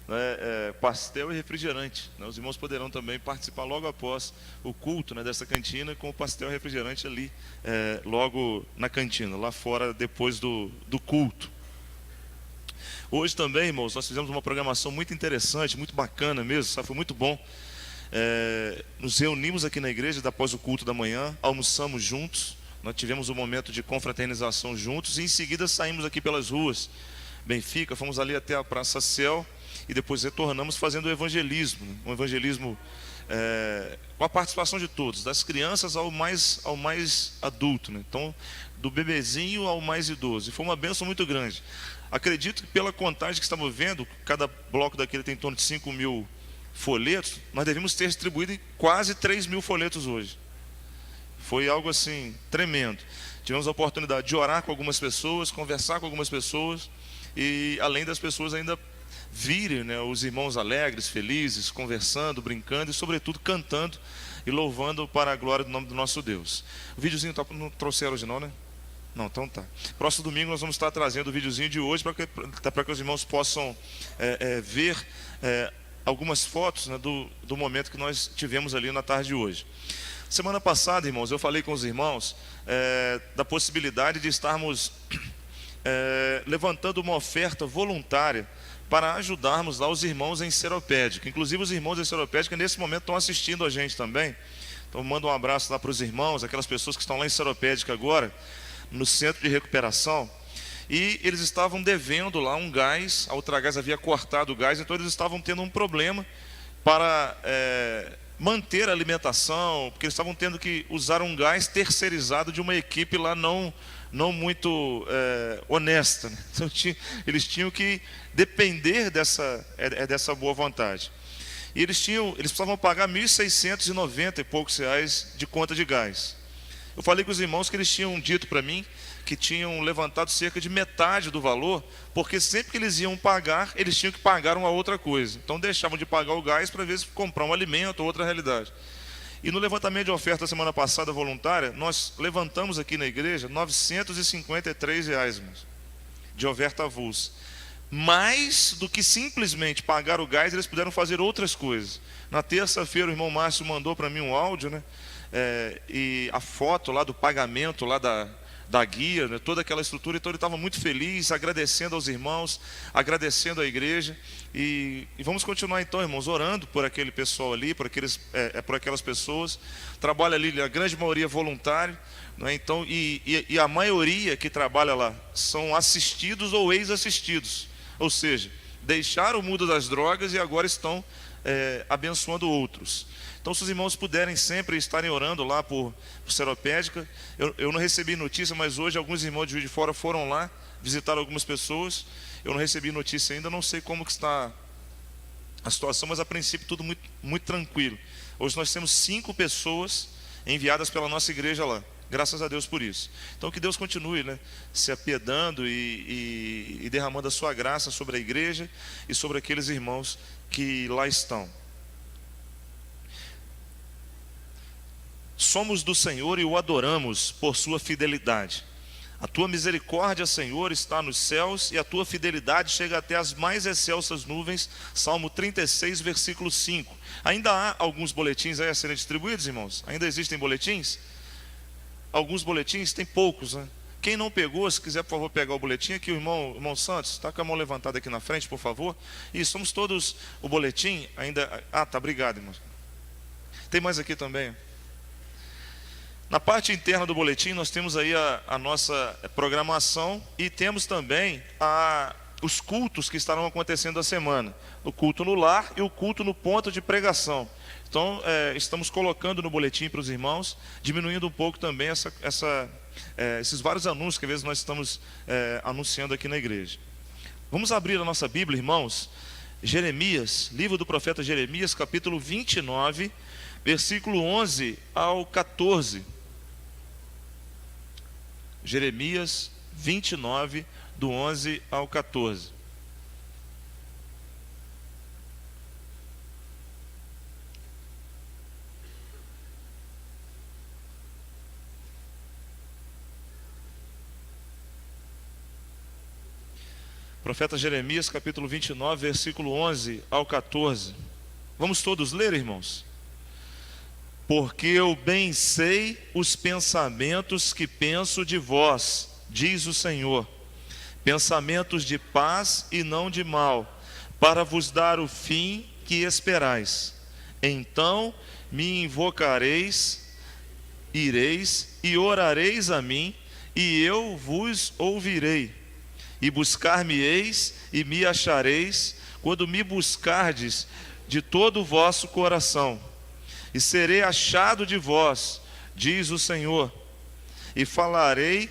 né, pastel e refrigerante, né? Os irmãos poderão também participar logo após o culto, né, dessa cantina, com o pastel e refrigerante ali, logo na cantina, lá fora, depois do culto. Hoje também, irmãos, nós fizemos uma programação muito interessante, muito bacana mesmo, sabe? Foi muito bom. Nos reunimos aqui na igreja após o culto da manhã, almoçamos juntos, nós tivemos um momento de confraternização juntos e em seguida saímos aqui pelas ruas Benfica, fomos ali até a Praça Céu e depois retornamos fazendo o evangelismo, né? Um evangelismo com a participação de todos, das crianças ao mais adulto, né? Então, do bebezinho ao mais idoso, e foi uma bênção muito grande. Acredito que pela contagem que estamos vendo, cada bloco daquele tem em torno de 5.000 folhetos, nós devemos ter distribuído quase 3.000 folhetos hoje. Foi algo assim, tremendo. Tivemos a oportunidade de orar com algumas pessoas, conversar com algumas pessoas, e além das pessoas ainda virem, né, os irmãos alegres, felizes, conversando, brincando e sobretudo cantando e louvando para a glória do nome do nosso Deus. O videozinho não trouxeram hoje não, né? Não, então tá. Próximo domingo nós vamos estar trazendo o videozinho de hoje para que os irmãos possam ver algumas fotos, né, do momento que nós tivemos ali na tarde de hoje. Semana passada, irmãos, eu falei com os irmãos da possibilidade de estarmos levantando uma oferta voluntária para ajudarmos lá os irmãos em Seropédica. Inclusive os irmãos em Seropédica nesse momento estão assistindo a gente também. Então manda um abraço lá para os irmãos, aquelas pessoas que estão lá em Seropédica agora, no centro de recuperação, e eles estavam devendo lá um gás, a Ultragás havia cortado o gás, então eles estavam tendo um problema para manter a alimentação, porque eles estavam tendo que usar um gás terceirizado de uma equipe lá não muito honesta, né? Então, eles tinham que depender dessa boa vontade. E eles precisavam pagar 1.690 e poucos reais de conta de gás. Eu falei com os irmãos que eles tinham dito para mim que tinham levantado cerca de metade do valor, porque sempre que eles iam pagar, eles tinham que pagar uma outra coisa. Então deixavam de pagar o gás para ver se comprar um alimento ou outra realidade. E no levantamento de oferta da semana passada voluntária, nós levantamos aqui na igreja R$ 953, irmãos, de oferta avulsa. Mais do que simplesmente pagar o gás, eles puderam fazer outras coisas. Na terça-feira o irmão Márcio mandou para mim um áudio, né? E a foto lá do pagamento lá da guia, né, toda aquela estrutura. Então ele estava muito feliz, agradecendo aos irmãos, agradecendo à igreja, e vamos continuar então, irmãos, orando por aquele pessoal ali, por aquelas pessoas. Trabalha ali, a grande maioria voluntário, né? Então, e a maioria que trabalha lá são assistidos ou ex-assistidos, ou seja, deixaram o mundo das drogas e agora estão abençoando outros. Então, se os irmãos puderem sempre estarem orando lá por Seropédica, eu não recebi notícia, mas hoje alguns irmãos de Juiz de Fora foram lá, visitaram algumas pessoas. Eu não recebi notícia ainda, não sei como que está a situação, mas a princípio tudo muito, muito tranquilo. Hoje nós temos 5 pessoas enviadas pela nossa igreja lá, graças a Deus por isso. Então que Deus continue, né, se apiedando e derramando a sua graça sobre a igreja e sobre aqueles irmãos que lá estão. Somos do Senhor e o adoramos por sua fidelidade. A tua misericórdia, Senhor, está nos céus e a tua fidelidade chega até as mais excelsas nuvens. Salmo 36, versículo 5. Ainda há alguns boletins aí a serem distribuídos, irmãos? Ainda existem boletins? Alguns boletins, tem poucos, né? Quem não pegou, se quiser, por favor, pegar o boletim aqui, o irmão Santos, está com a mão levantada aqui na frente, por favor. E somos todos o boletim ainda. Ah, tá, obrigado, irmãos. Tem mais aqui também. Na parte interna do boletim nós temos aí a nossa programação e temos também os cultos que estarão acontecendo a semana. O culto no lar e o culto no ponto de pregação. Então estamos colocando no boletim para os irmãos, diminuindo um pouco também esses vários anúncios que às vezes nós estamos anunciando aqui na igreja. Vamos abrir a nossa Bíblia, irmãos. Jeremias, livro do profeta Jeremias, capítulo 29, versículo 11 ao 14. Jeremias 29, do 11 ao 14. Profeta Jeremias, capítulo 29, versículo 11 ao 14. Vamos todos ler, irmãos? Porque eu bem sei os pensamentos que penso de vós, diz o Senhor, pensamentos de paz e não de mal, para vos dar o fim que esperais. Então me invocareis, ireis e orareis a mim, e eu vos ouvirei. E buscar-me-eis e me achareis, quando me buscardes de todo o vosso coração. E serei achado de vós, diz o Senhor, e farei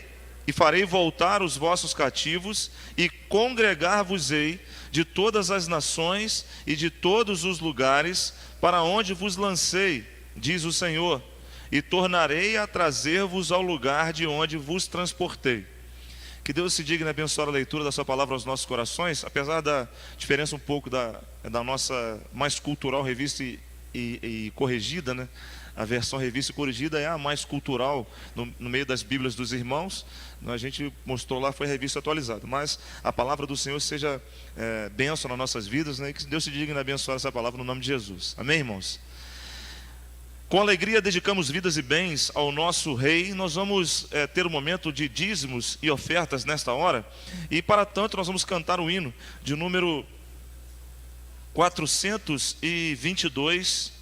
voltar os vossos cativos, e congregar-vos-ei de todas as nações e de todos os lugares para onde vos lancei, diz o Senhor, e tornarei a trazer-vos ao lugar de onde vos transportei. Que Deus se digne abençoar a leitura da sua palavra aos nossos corações, apesar da diferença um pouco da nossa mais cultural revista e corrigida, né? A versão revista e corrigida é a mais cultural no meio das Bíblias dos irmãos. A gente mostrou lá, foi a revista atualizada. Mas a palavra do Senhor seja bênção nas nossas vidas, né? E que Deus se digne abençoar essa palavra no nome de Jesus. Amém, irmãos? Com alegria dedicamos vidas e bens ao nosso Rei. Nós vamos ter um momento de dízimos e ofertas nesta hora. E para tanto nós vamos cantar o hino de número 422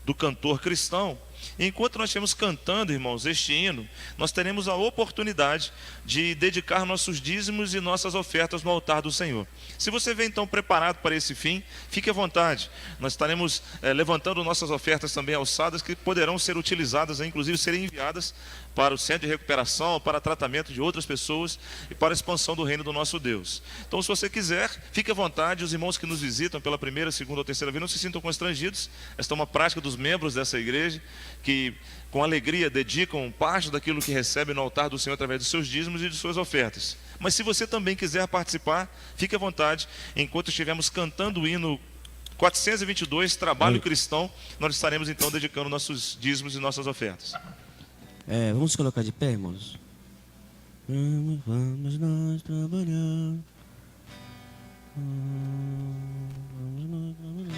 do cantor cristão. Enquanto nós estivermos cantando, irmãos, este hino, nós teremos a oportunidade de dedicar nossos dízimos e nossas ofertas no altar do Senhor. Se você vem então preparado para esse fim, fique à vontade. Nós estaremos levantando nossas ofertas também alçadas, que poderão ser utilizadas, inclusive serem enviadas para o centro de recuperação, para tratamento de outras pessoas e para a expansão do reino do nosso Deus. Então, se você quiser, fique à vontade. Os irmãos que nos visitam pela primeira, segunda ou terceira vez, não se sintam constrangidos. Esta é uma prática dos membros dessa igreja, que com alegria dedicam parte daquilo que recebem no altar do Senhor através dos seus dízimos e de suas ofertas. Mas se você também quiser participar, fique à vontade. Enquanto estivermos cantando o hino 422, Trabalho Cristão, nós estaremos então dedicando nossos dízimos e nossas ofertas. Vamos colocar de pé, irmãos. Vamos nós trabalhar. Vamos nós trabalhar.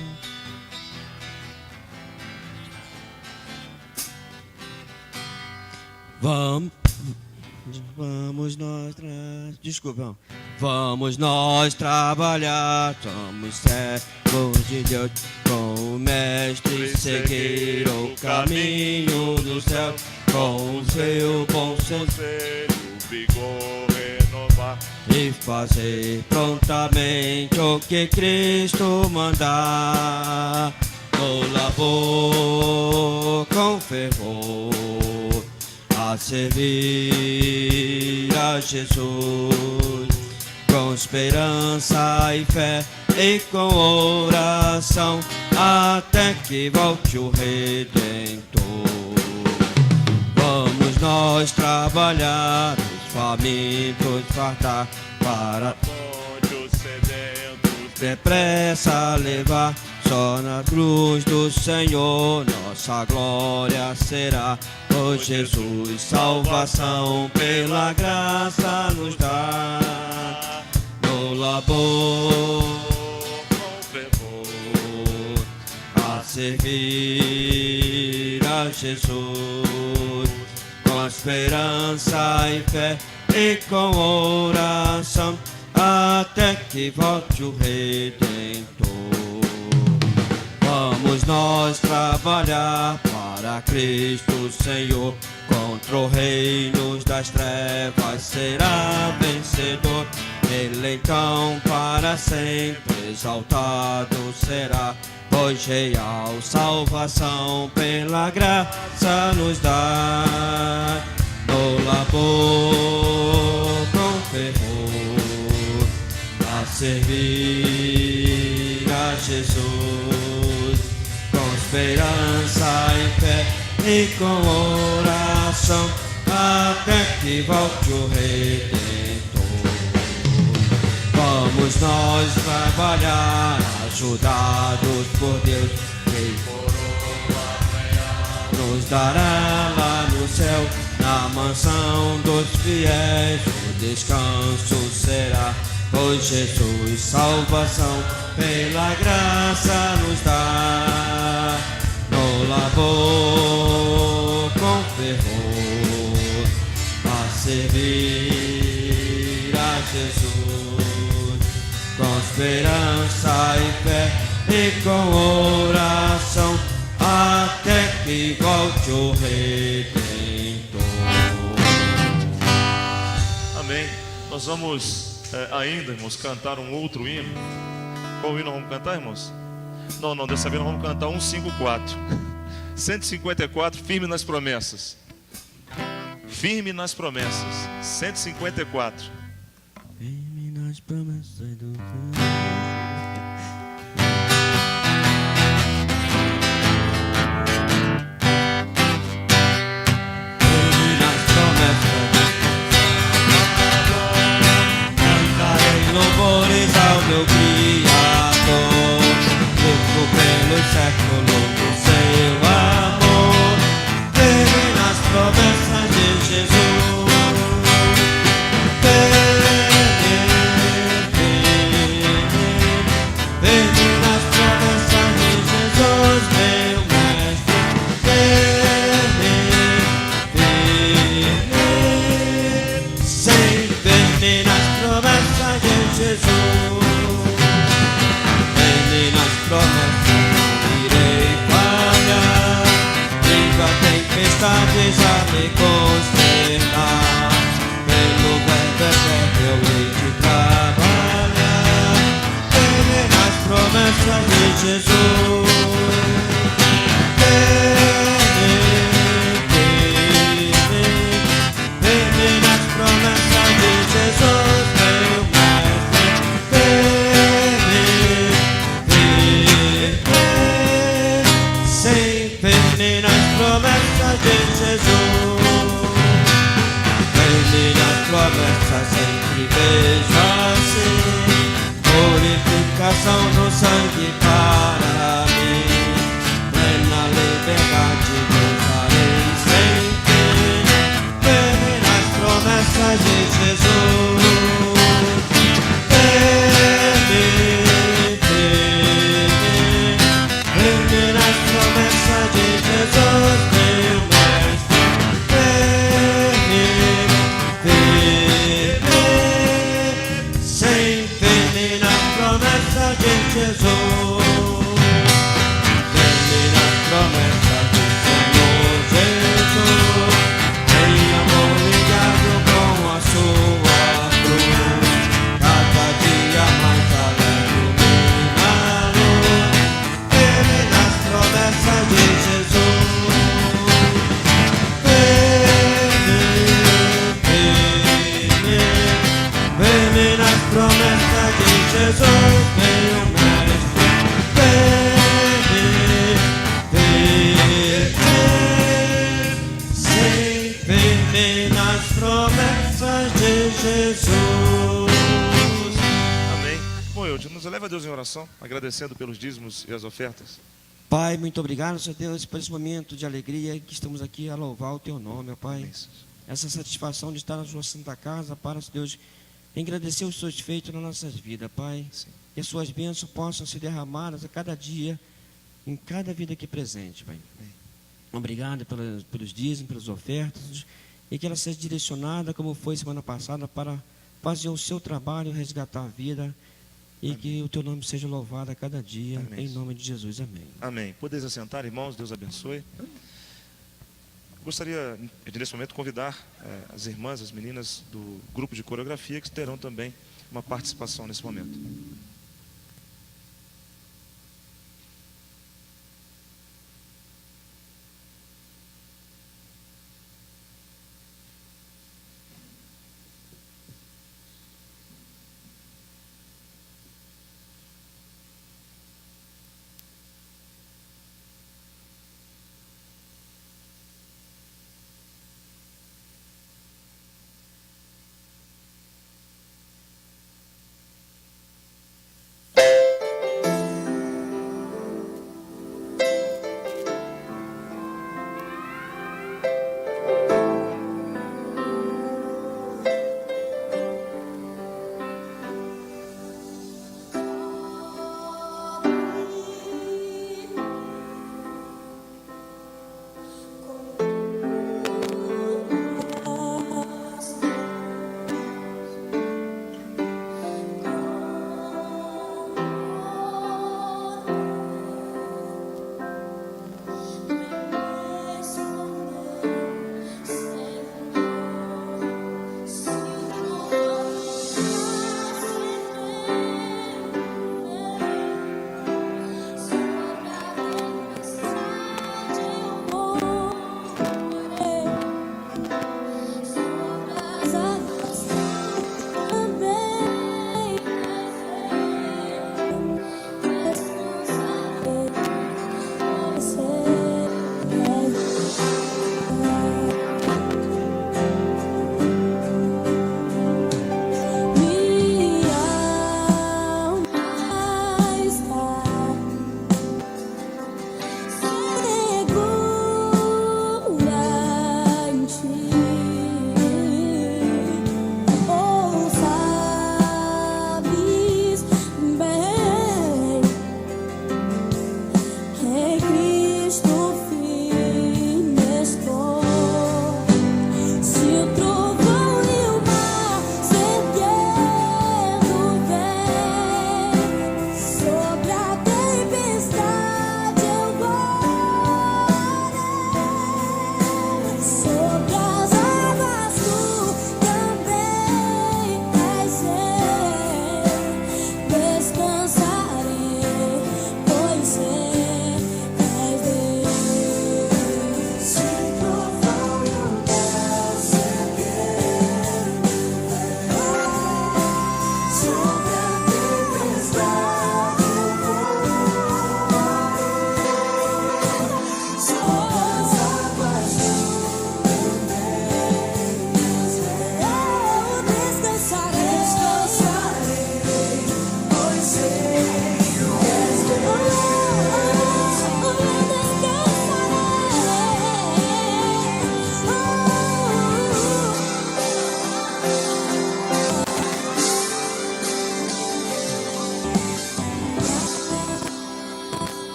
Vamos nós Desculpa. Vamos nós trabalhar, somos servos de Deus, com o Mestre seguir o caminho do céu, com o seu bom conselho, vigor renovar, e fazer prontamente o que Cristo mandar, no labor com fervor, a servir a Jesus, com esperança e fé e com oração, até que volte o Redentor. Vamos nós trabalhar, os famintos fartar, para todos os sedentos depressa levar. Só na cruz do Senhor nossa glória será, pois Jesus salvação pela graça nos dá. No labor com fervor, a servir a Jesus, com esperança e fé e com oração, até que volte o Redentor. Vamos nós trabalhar para Cristo Senhor, contra o reino das trevas será vencedor. Ele então para sempre exaltado será, pois real salvação pela graça nos dá. No labor com fervor, a servir a Jesus, com esperança e fé e com oração, até que volte o Redentor. Vamos nós trabalhar, ajudados por Deus, que nos dará lá no céu, na mansão dos fiéis, o descanso será, pois Jesus salvação pela graça nos dá. No labor com fervor a servir a Jesus, com esperança e fé e com oração, até que volte o Redentor. Amém. Nós vamos ainda, irmãos, cantar um outro hino. Qual hino vamos cantar, irmãos? Não, dessa vez nós vamos cantar 154. 154, firme nas promessas. Firme nas promessas. 154. Firme nas promessas do Senhor. Louvores ao meu Criador, vivo pelos séculos do seu amor, firme nas promessas de Jesus. Firme nas promessas de Jesus, meu mestre. Sempre firme nas promessas de Jesus, firme nas promessas, irei falhar. Viva a tempestade já me consternar, pelo verbo eterno eu hei de trabalhar. Firme nas promessas de Jesus. Firme nas promessas de Jesus, meu mestre. Firme nas promessas de Jesus. Firme nas promessas sempre vejo assim, purificação no sangue para mim, plena liberdade gozarei sempre. Firme nas promessas de Jesus. Firme nas promessas de Jesus, meu mestre. Sempre nas promessas de Jesus. Firme nas promessas do Senhor Jesus. Em amor ligado com a sua cruz, cada dia mais alegre iluminado. Firme nas promessas de Jesus. Firme nas promessas de Jesus, meu mestre. Firme nas promessas de Jesus. Amém. Bom, eu nos eleva a Deus em oração, agradecendo pelos dízimos e as ofertas. Pai, muito obrigado, Senhor Deus, por esse momento de alegria que estamos aqui a louvar o Teu nome, ó Pai. Amém. Essa satisfação de estar na Sua Santa Casa, para, Senhor Deus, agradecer os Seus feitos nas nossas vidas, Pai. Sim. Que as Suas bênçãos possam ser derramadas a cada dia, em cada vida aqui presente, Pai. Amém. Obrigado pelos dízimos, pelas ofertas, e que ela seja direcionada, como foi semana passada, para fazer o Seu trabalho, resgatar a vida, e Amém. que o Teu nome seja louvado a cada dia, Amém. em nome de Jesus. Amém. Amém. Podeis assentar, irmãos, Deus abençoe. Gostaria, nesse momento, convidar as irmãs, as meninas do grupo de coreografia, que terão também uma participação nesse momento.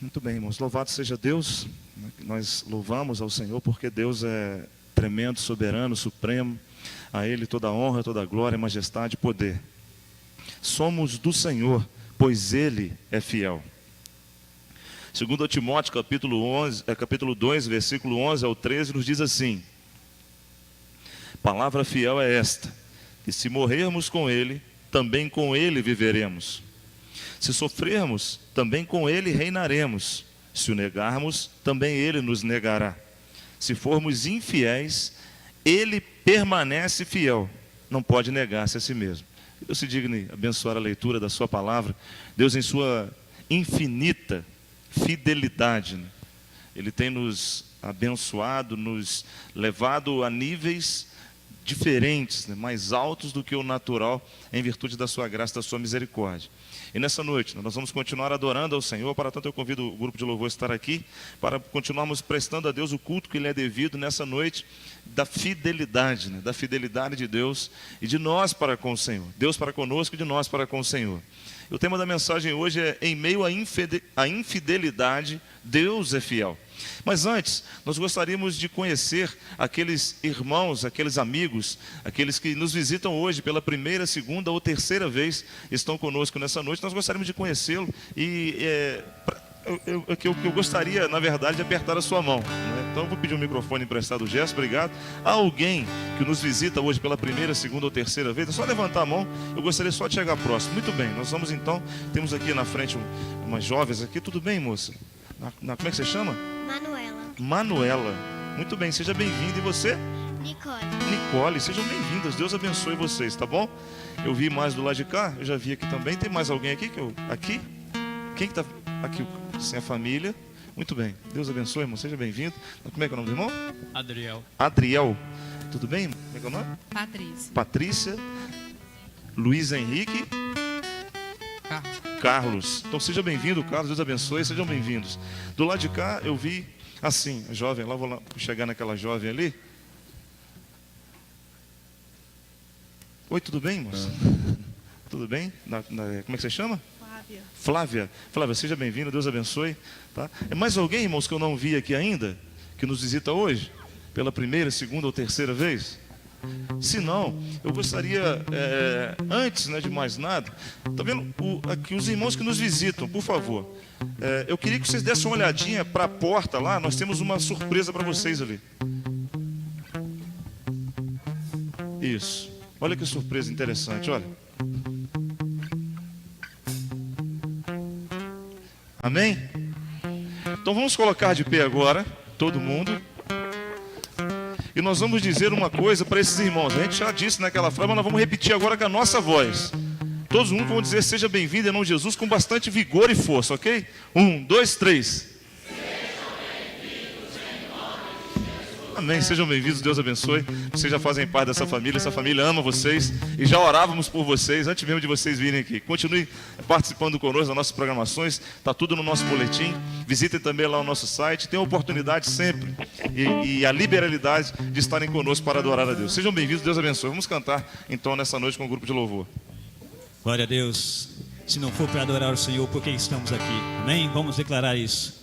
Muito bem, irmãos. Louvado seja Deus. Nós louvamos ao Senhor porque Deus é tremendo, soberano, supremo. A Ele toda a honra, toda a glória, majestade e poder. Somos do Senhor, pois Ele é fiel. Segundo Timóteo, capítulo 2, versículo 11 ao 13, nos diz assim: palavra fiel é esta, que se morrermos com Ele, também com Ele viveremos. Se sofrermos, também com Ele reinaremos. Se o negarmos, também Ele nos negará. Se formos infiéis, Ele permanece fiel, não pode negar-se a si mesmo. Que Deus se digne abençoar a leitura da sua palavra. Deus, em sua infinita fidelidade, Ele tem nos abençoado, nos levado a níveis diferentes, mais altos do que o natural, em virtude da sua graça, da sua misericórdia. E nessa noite, nós vamos continuar adorando ao Senhor. Para tanto, eu convido o grupo de louvor a estar aqui, para continuarmos prestando a Deus o culto que lhe é devido nessa noite, da fidelidade, da fidelidade de Deus e de nós para com o Senhor. Deus para conosco e de nós para com o Senhor. E o tema da mensagem hoje é: em meio à infidelidade, Deus é fiel. Mas antes, nós gostaríamos de conhecer aqueles irmãos, aqueles amigos, aqueles que nos visitam hoje pela primeira, segunda ou terceira vez, estão conosco nessa noite. Nós gostaríamos de conhecê-lo e eu gostaria, na verdade, de apertar a sua mão, né? Então eu vou pedir um microfone emprestado do Gerson, obrigado. Há alguém que nos visita hoje pela primeira, segunda ou terceira vez? É só levantar a mão, eu gostaria só de chegar próximo. Muito bem, nós vamos então, temos aqui na frente umas jovens aqui. Tudo bem, moça? Como é que você chama? Manuela. Manuela. Muito bem, seja bem-vinda. E você? Nicole. Nicole, sejam bem-vindas. Deus abençoe vocês, tá bom? Eu vi mais do lado de cá, eu já vi aqui também. Tem mais alguém aqui? Aqui? Quem que tá aqui? Sem a família. Muito bem. Deus abençoe, irmão. Seja bem-vindo. Como é que é o nome do irmão? Adriel. Adriel. Tudo bem? Como é que é o nome? Patrícia. Patrícia. Luiz Henrique. Carlos. Então seja bem-vindo, Carlos. Deus abençoe. Sejam bem-vindos. Do lado de cá eu vi assim, a jovem. Lá vou chegar naquela jovem ali. Oi, tudo bem, moça? Tudo bem? Como é que você chama? Flávia. Flávia, seja bem-vinda, Deus abençoe. Tá? É mais alguém, irmãos, que eu não vi aqui ainda, que nos visita hoje? Pela primeira, segunda ou terceira vez? Se não, eu gostaria, antes, de mais nada, tá vendo aqui os irmãos que nos visitam, por favor, eu queria que vocês dessem uma olhadinha para a porta lá. Nós temos uma surpresa para vocês ali. Isso. Olha que surpresa interessante, olha. Amém? Então vamos colocar de pé agora, todo mundo. E nós vamos dizer uma coisa para esses irmãos. A gente já disse naquela frase, mas nós vamos repetir agora com a nossa voz. Todos juntos vão dizer: seja bem-vindo em nome de Jesus, com bastante vigor e força, ok? 1, 2, 3. Amém, sejam bem-vindos, Deus abençoe. Vocês já fazem parte dessa família, essa família ama vocês e já orávamos por vocês antes mesmo de vocês virem aqui. Continue participando conosco das nossas programações, está tudo no nosso boletim. Visitem também lá o nosso site, tem a oportunidade sempre e a liberalidade de estarem conosco para adorar a Deus. Sejam bem-vindos, Deus abençoe. Vamos cantar então nessa noite com o grupo de louvor. Glória a Deus. Se não for para adorar o Senhor, por que estamos aqui? Amém? Vamos declarar isso.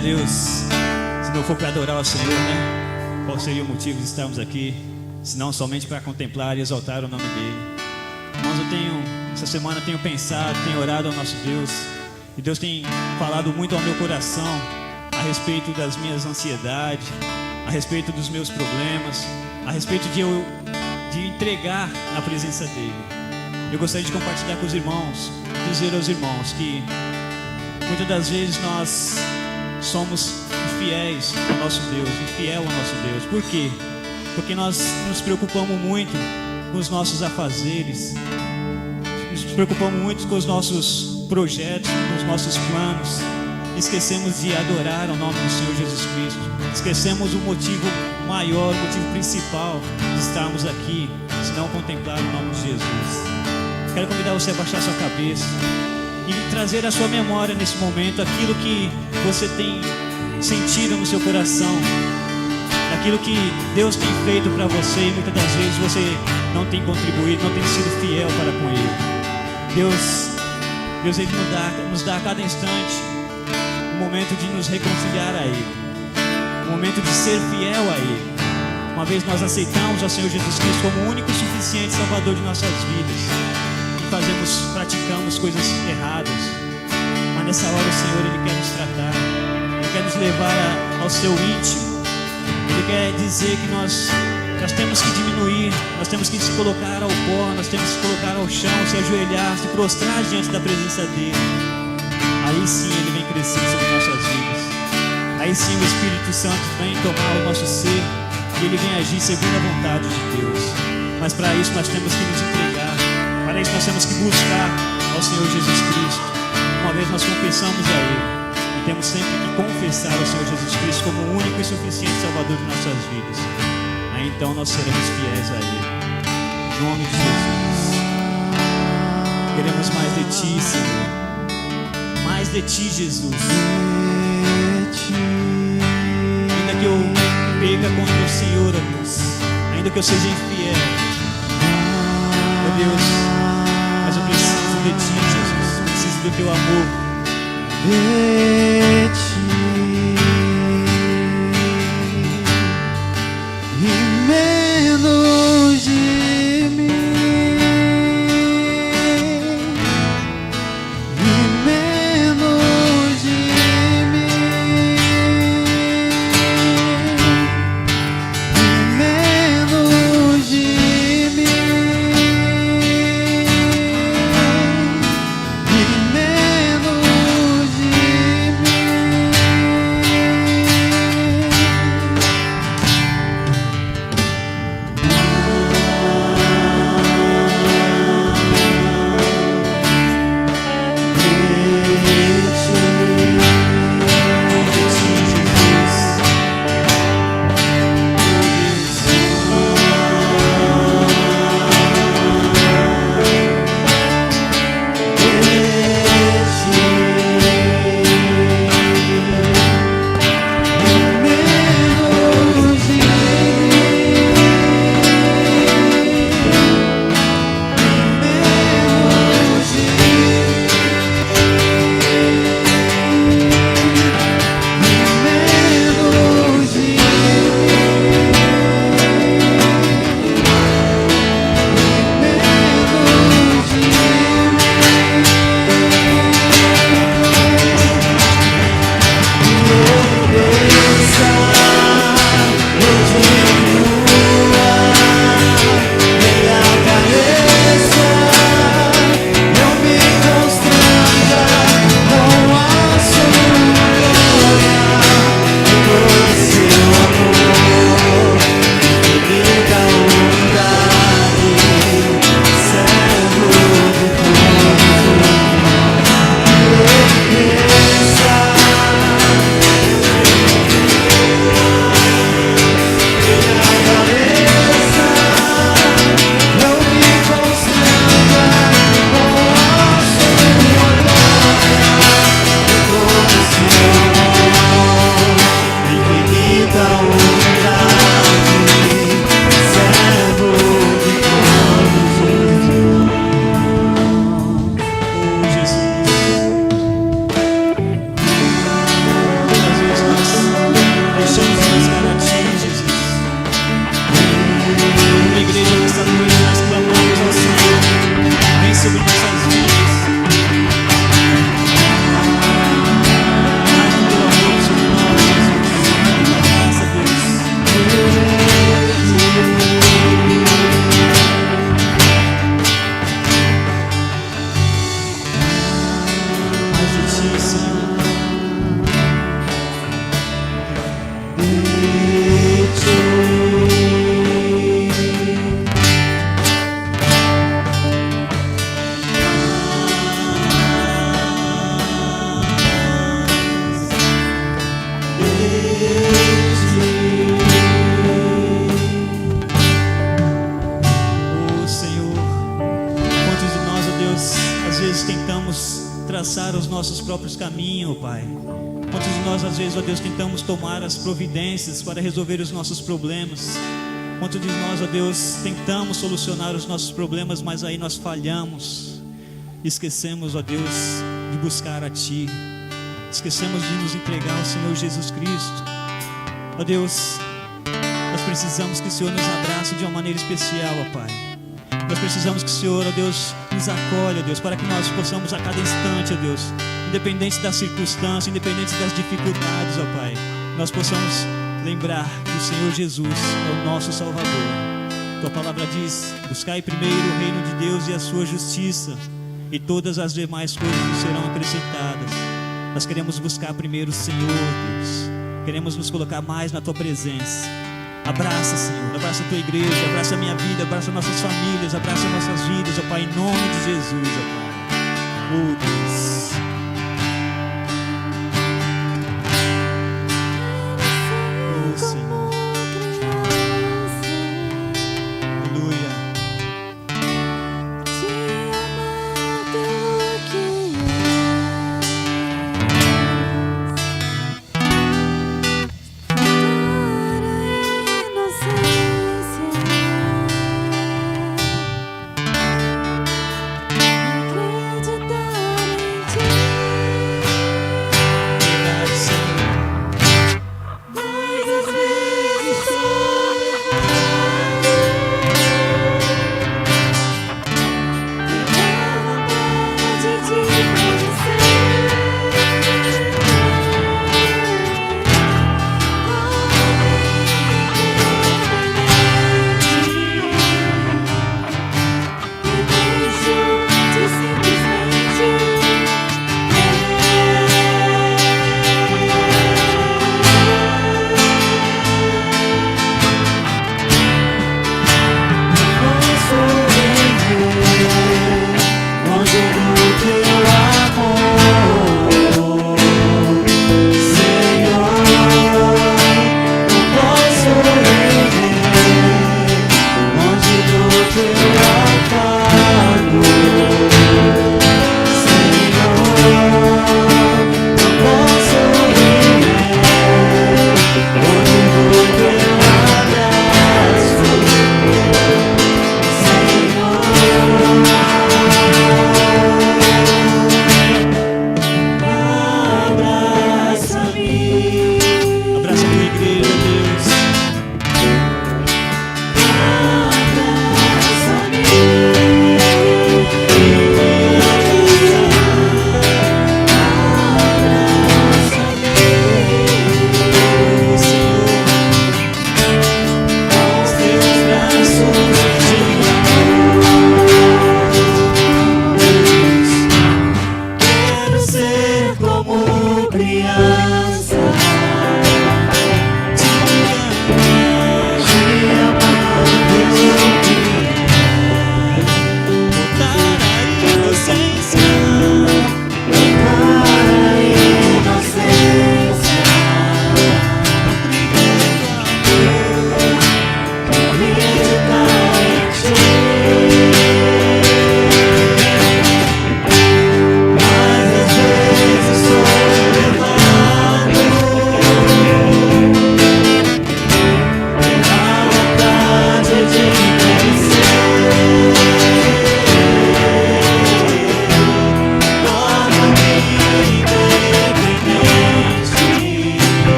Deus. Se não for para adorar ao Senhor, né? Qual seria o motivo de estarmos aqui? Se não somente para contemplar e exaltar o nome dEle. Irmãos, essa semana tenho pensado, tenho orado ao nosso Deus. E Deus tem falado muito ao meu coração a respeito das minhas ansiedades, a respeito dos meus problemas, a respeito de entregar na presença dEle. Eu gostaria de compartilhar com os irmãos, dizer aos irmãos que muitas das vezes nós somos infiéis ao nosso Deus, infiel ao nosso Deus. Por quê? Porque nós nos preocupamos muito com os nossos afazeres, nos preocupamos muito com os nossos projetos, com os nossos planos. Esquecemos de adorar ao nome do Senhor Jesus Cristo. Esquecemos o motivo maior, o motivo principal de estarmos aqui, se não contemplar o nome de Jesus. Quero convidar você a baixar sua cabeça e trazer à sua memória nesse momento aquilo que você tem sentido no seu coração, aquilo que Deus tem feito para você e muitas das vezes você não tem contribuído, não tem sido fiel para com Ele. Deus Ele nos dá a cada instante um momento de nos reconciliar a Ele, um momento de ser fiel a Ele. Uma vez nós aceitamos ao Senhor Jesus Cristo como o único e suficiente Salvador de nossas vidas, praticamos coisas erradas, mas nessa hora o Senhor Ele quer nos tratar, Ele quer nos levar ao seu íntimo. Ele quer dizer que nós temos que diminuir, nós temos que se colocar ao pó, nós temos que se colocar ao chão, se ajoelhar, se prostrar diante da presença dEle. Aí sim Ele vem crescer sobre nossas vidas. Aí sim o Espírito Santo vem tomar o nosso ser e Ele vem agir segundo a vontade de Deus. Mas para isso nós temos que nos entregar, para isso nós temos que buscar ao Senhor Jesus Cristo. Uma vez nós confessamos a Ele, e temos sempre que confessar ao Senhor Jesus Cristo como o único e suficiente Salvador de nossas vidas. Aí então nós seremos fiéis a Ele. Em nome de Jesus. Queremos mais de Ti, Senhor. Mais de Ti, Jesus. Ainda que eu peca contra o Senhor, ó Deus, ainda que eu seja infiel, ó Deus, mas eu preciso de Ti, Jesus. Preciso do Teu amor. De Ti e menos de mim, e menos de mim, e menos de mim, e menos de mim. traçar os nossos próprios caminhos, ó Pai. Quantos de nós, às vezes, ó Deus, tentamos tomar as providências para resolver os nossos problemas? Quantos de nós, ó Deus, tentamos solucionar os nossos problemas, mas aí nós falhamos? Esquecemos, ó Deus, de buscar a Ti. Esquecemos de nos entregar ao Senhor Jesus Cristo. Ó Deus, nós precisamos que o Senhor nos abrace de uma maneira especial, ó Pai. Nós precisamos que o Senhor, ó Deus, nos acolha, ó Deus, para que nós possamos a cada instante, ó Deus, independente das circunstâncias, independente das dificuldades, ó Pai, nós possamos lembrar que o Senhor Jesus é o nosso Salvador. Tua palavra diz: buscai primeiro o reino de Deus e a sua justiça, e todas as demais coisas nos serão acrescentadas. Nós queremos buscar primeiro o Senhor, Deus. Queremos nos colocar mais na Tua presença. Abraça, Senhor, abraça a Tua igreja, abraça a minha vida, abraça nossas famílias, abraça nossas vidas, ó Pai, em nome de Jesus, ó Pai. Oh, Deus. Oh, Senhor. Aleluia. Acreditar em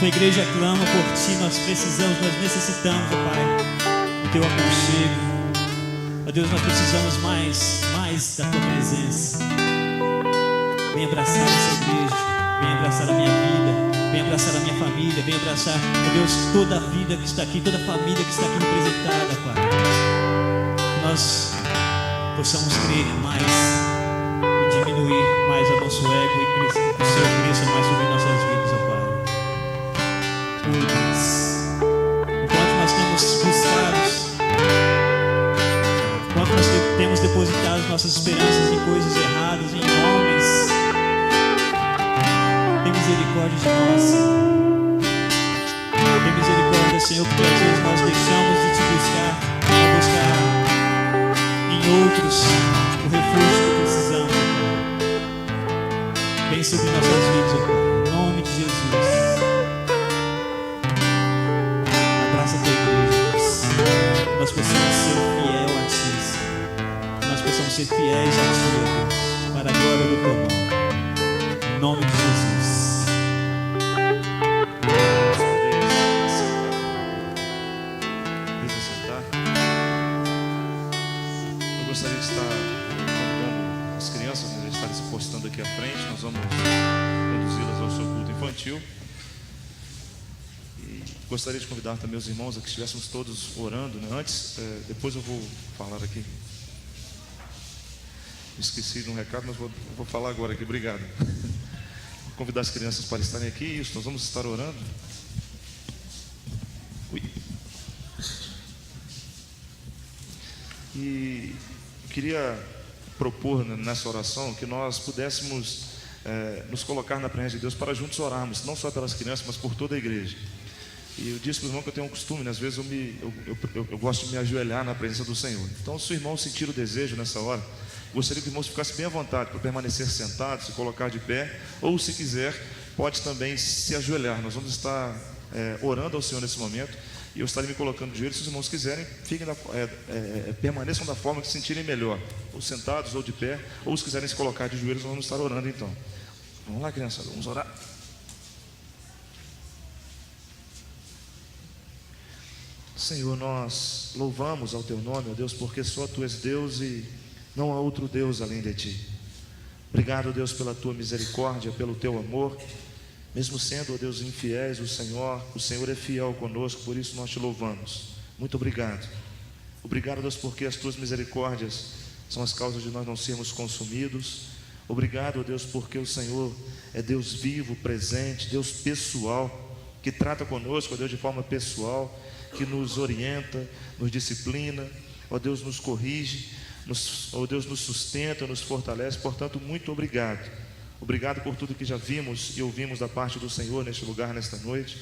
igreja clama por Ti, nós precisamos, nós necessitamos, ó Pai, do Teu aconchego. Ó Deus, nós precisamos mais da Tua presença. Vem abraçar essa igreja, vem abraçar a minha vida, vem abraçar a minha família, vem abraçar, ó Deus, toda a vida que está aqui, toda a família que está aqui representada, Pai. Que nós possamos crer mais e diminuir mais o nosso ego e que o Senhor cresça mais sobre nossas vidas, ó Pai. Deus, enquanto nós temos buscado, enquanto nós temos depositado nossas esperanças em coisas erradas, em homens, tem misericórdia de nós, Senhor. Tem misericórdia, Senhor, porque às vezes nós deixamos de Te buscar para buscar em outros o refúgio que precisamos, ó Pai. Vem sobre nossas vidas, ó Pai, em nome de Jesus. Abraça a Tua igreja, Deus. Que nós possamos ser fiel a Ti, Senhor. Que nós possamos ser fiéis a Ti, ó Deus, para a glória do Teu nome. Em nome de Jesus. Aqui à frente, nós vamos conduzi-las ao seu culto infantil. E gostaria de convidar também os irmãos a que estivéssemos todos orando, né? Antes, depois eu vou falar aqui. Esqueci de um recado, mas vou falar agora aqui. Obrigado. Vou convidar as crianças para estarem aqui. Isso, nós vamos estar orando. Ui. E queria propor nessa oração que nós pudéssemos nos colocar na presença de Deus para juntos orarmos, não só pelas crianças, mas por toda a igreja. E eu disse para o irmão que eu tenho um costume, né? Às vezes eu gosto de me ajoelhar na presença do Senhor. Então, se o irmão sentir o desejo nessa hora, gostaria que o irmão ficasse bem à vontade para permanecer sentado, se colocar de pé, ou se quiser, pode também se ajoelhar. Nós vamos estar orando ao Senhor nesse momento. E eu estarei me colocando de joelhos. Se os irmãos quiserem, permaneçam da forma que se sentirem melhor, ou sentados ou de pé, ou se quiserem se colocar de joelhos, nós vamos estar orando então. Vamos lá, criançada, vamos orar. Senhor, nós louvamos ao Teu nome, ó Deus, porque só Tu és Deus e não há outro Deus além de Ti. Obrigado, Deus, pela Tua misericórdia, pelo Teu amor. Mesmo sendo, ó Deus, infiéis, o Senhor é fiel conosco, por isso nós Te louvamos. Muito obrigado. Obrigado, Deus, porque as Tuas misericórdias são as causas de nós não sermos consumidos. Obrigado, ó Deus, porque o Senhor é Deus vivo, presente, Deus pessoal, que trata conosco, ó Deus, de forma pessoal, que nos orienta, nos disciplina, ó Deus, nos corrige, ó Deus, nos sustenta, nos fortalece. Portanto, muito obrigado. Obrigado por tudo que já vimos e ouvimos da parte do Senhor neste lugar, nesta noite.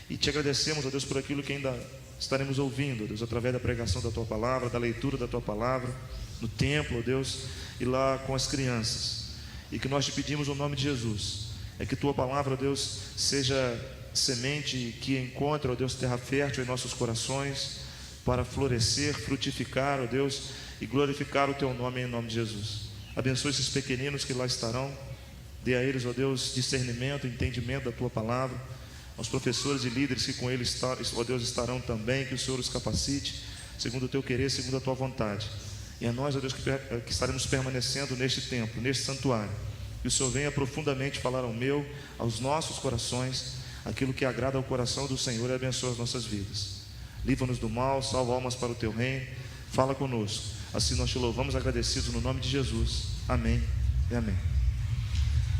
E Te agradecemos, ó Deus, por aquilo que ainda estaremos ouvindo, ó Deus, através da pregação da Tua palavra, da leitura da Tua palavra, no templo, ó Deus, e lá com as crianças. E que nós Te pedimos no nome de Jesus, é que Tua palavra, ó Deus, seja semente que encontra, ó Deus, terra fértil em nossos corações, para florescer, frutificar, ó Deus, e glorificar o Teu nome em nome de Jesus. Abençoe esses pequeninos que lá estarão. Dê a eles, ó Deus, discernimento, entendimento da Tua palavra. Aos professores e líderes que com eles, ó Deus, estarão também, que o Senhor os capacite, segundo o Teu querer, segundo a Tua vontade. E a nós, ó Deus, que estaremos permanecendo neste templo, neste santuário, que o Senhor venha profundamente falar ao meu, aos nossos corações, aquilo que agrada ao coração do Senhor e abençoa as nossas vidas. Livra-nos do mal, salva almas para o Teu reino, fala conosco. Assim nós Te louvamos agradecidos no nome de Jesus. Amém e amém.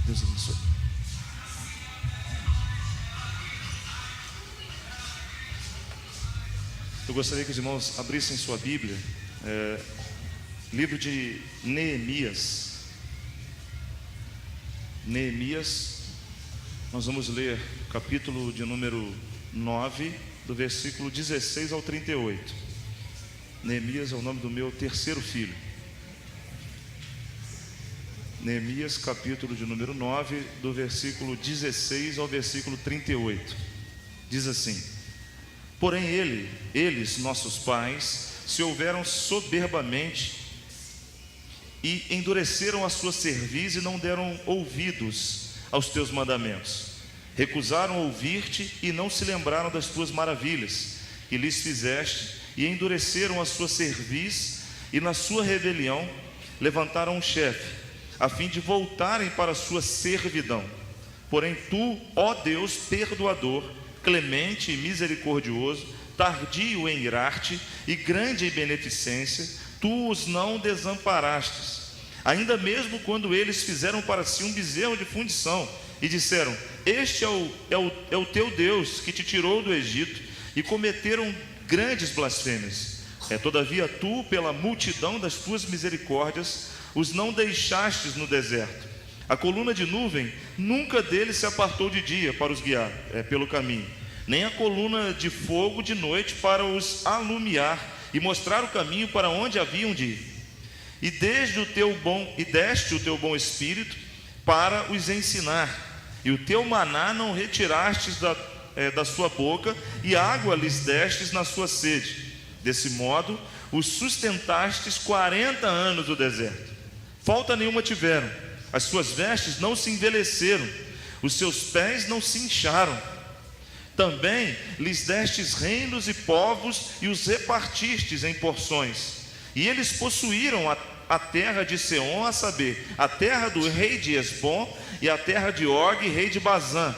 Deus abençoe. Eu gostaria que os irmãos abrissem sua Bíblia, livro de Neemias. Neemias, nós vamos ler o capítulo de número 9, do versículo 16 ao 38. Neemias é o nome do meu terceiro filho. Neemias, capítulo de número 9, do versículo 16 ao versículo 38. Diz assim: Porém eles, nossos pais, se houveram soberbamente e endureceram a sua cerviz e não deram ouvidos aos Teus mandamentos. Recusaram ouvir-te e não se lembraram das tuas maravilhas que lhes fizeste, e endureceram a sua cerviz, e na sua rebelião levantaram um chefe, a fim de voltarem para a sua servidão. Porém tu, ó Deus perdoador, clemente e misericordioso, tardio em irar-te e grande em beneficência, tu os não desamparastes, ainda mesmo quando eles fizeram para si um bezerro de fundição, e disseram: este é o teu Deus que te tirou do Egito, e cometeram grandes blasfêmias. Todavia tu, pela multidão das tuas misericórdias, os não deixastes no deserto. A coluna de nuvem nunca deles se apartou de dia para os guiar pelo caminho, nem a coluna de fogo de noite para os alumiar e mostrar o caminho para onde haviam de ir. E deste o teu bom espírito para os ensinar, e o teu maná não retirastes da sua boca, e água lhes destes na sua sede. Desse modo os sustentastes 40 anos no deserto. Falta nenhuma tiveram, as suas vestes não se envelheceram, os seus pés não se incharam. Também lhes destes reinos e povos, e os repartistes em porções. E eles possuíram a terra de Seom, a saber, a terra do rei de Esbom, e a terra de Og, rei de Bazã.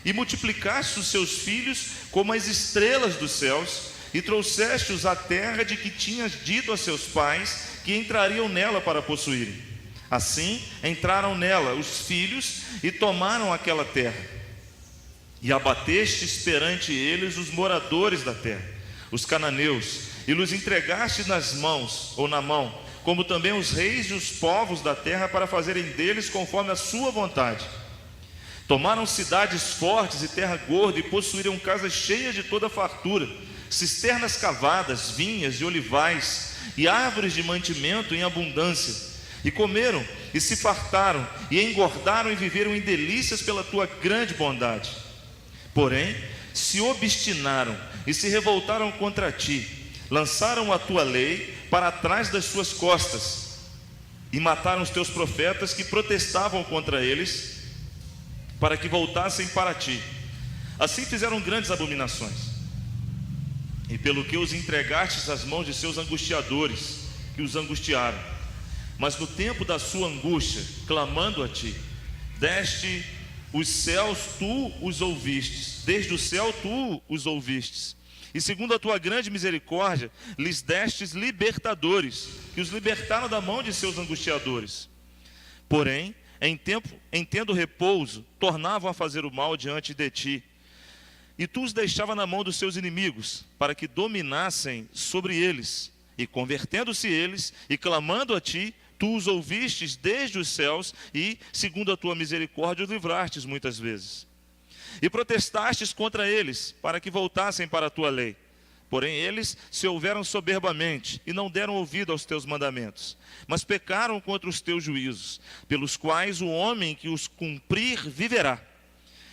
E multiplicaste os seus filhos como as estrelas dos céus, e trouxeste-os à terra de que tinhas dito a seus pais que entrariam nela para possuírem. Assim entraram nela os filhos e tomaram aquela terra. E abatestes perante eles os moradores da terra, os cananeus, e los entregaste na mão, como também os reis e os povos da terra, para fazerem deles conforme a sua vontade. Tomaram cidades fortes e terra gorda, e possuíram casas cheias de toda fartura, cisternas cavadas, vinhas e olivais, e árvores de mantimento em abundância. E comeram e se fartaram, e engordaram e viveram em delícias pela tua grande bondade. Porém se obstinaram e se revoltaram contra ti, lançaram a tua lei para trás das suas costas, e mataram os teus profetas que protestavam contra eles, para que voltassem para ti. Assim fizeram grandes abominações, e pelo que os entregastes às mãos de seus angustiadores, que os angustiaram. Mas no tempo da sua angústia, clamando a ti, deste os céus, tu os ouvistes, desde o céu tu os ouvistes, e segundo a tua grande misericórdia, lhes destes libertadores, que os libertaram da mão de seus angustiadores. Porém, em tendo repouso, tornavam a fazer o mal diante de ti, e tu os deixava na mão dos seus inimigos, para que dominassem sobre eles. E convertendo-se eles, e clamando a ti, tu os ouvistes desde os céus, e, segundo a tua misericórdia, os livrastes muitas vezes. E protestastes contra eles, para que voltassem para a tua lei. Porém eles se houveram soberbamente, e não deram ouvido aos teus mandamentos, mas pecaram contra os teus juízos, pelos quais o homem que os cumprir viverá.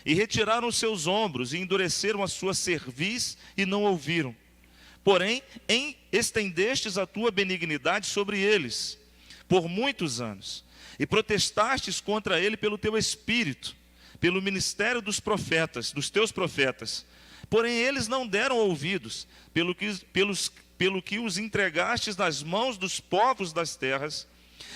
E retiraram os seus ombros, e endureceram a sua cerviz, e não ouviram. Porém estendestes a tua benignidade sobre eles por muitos anos, e protestastes contra ele pelo teu espírito, pelo ministério dos profetas, dos teus profetas. Porém eles não deram ouvidos, pelo que os entregastes nas mãos dos povos das terras,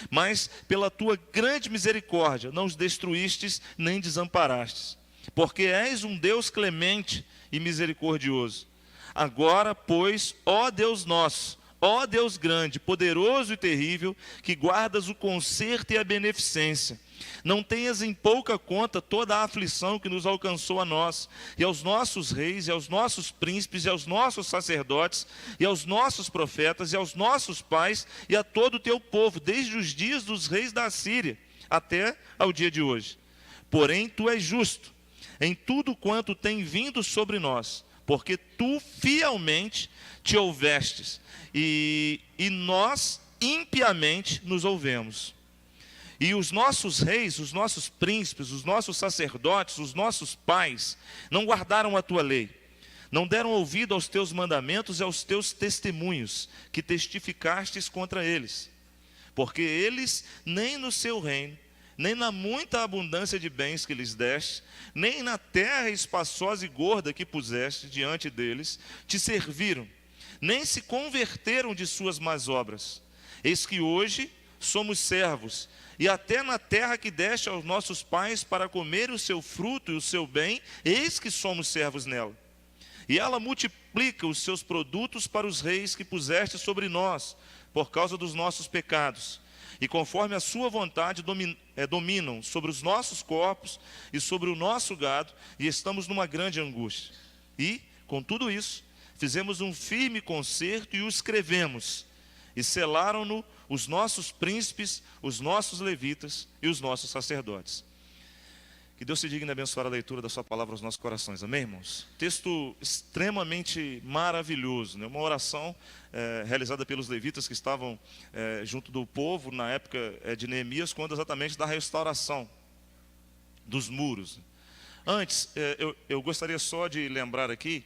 mas pela tua grande misericórdia não os destruístes nem desamparastes, porque és um Deus clemente e misericordioso. Agora, pois, ó Deus nosso, ó Deus grande, poderoso e terrível, que guardas o conserto e a beneficência, não tenhas em pouca conta toda a aflição que nos alcançou a nós, e aos nossos reis, e aos nossos príncipes, e aos nossos sacerdotes, e aos nossos profetas, e aos nossos pais, e a todo o teu povo, desde os dias dos reis da Assíria, até ao dia de hoje. Porém, tu és justo em tudo quanto tem vindo sobre nós, porque tu fielmente te ouvestes, e nós impiamente nos ouvemos. E os nossos reis, os nossos príncipes, os nossos sacerdotes, os nossos pais, não guardaram a tua lei, não deram ouvido aos teus mandamentos e aos teus testemunhos, que testificastes contra eles. Porque eles, nem no seu reino, nem na muita abundância de bens que lhes deste, nem na terra espaçosa e gorda que puseste diante deles, te serviram, nem se converteram de suas más obras. Eis que hoje somos servos, e até na terra que deste aos nossos pais para comer o seu fruto e o seu bem, eis que somos servos nela. E ela multiplica os seus produtos para os reis que puseste sobre nós, por causa dos nossos pecados. E conforme a sua vontade dominam sobre os nossos corpos e sobre o nosso gado, e estamos numa grande angústia. E, com tudo isso, fizemos um firme concerto e o escrevemos, e selaram-no os nossos príncipes, os nossos levitas e os nossos sacerdotes. Que Deus se digne abençoar a leitura da sua palavra aos nossos corações, amém, irmãos? Texto extremamente maravilhoso, né? Uma oração realizada pelos levitas que estavam junto do povo na época de Neemias, quando exatamente da restauração dos muros. Antes, eu gostaria só de lembrar aqui,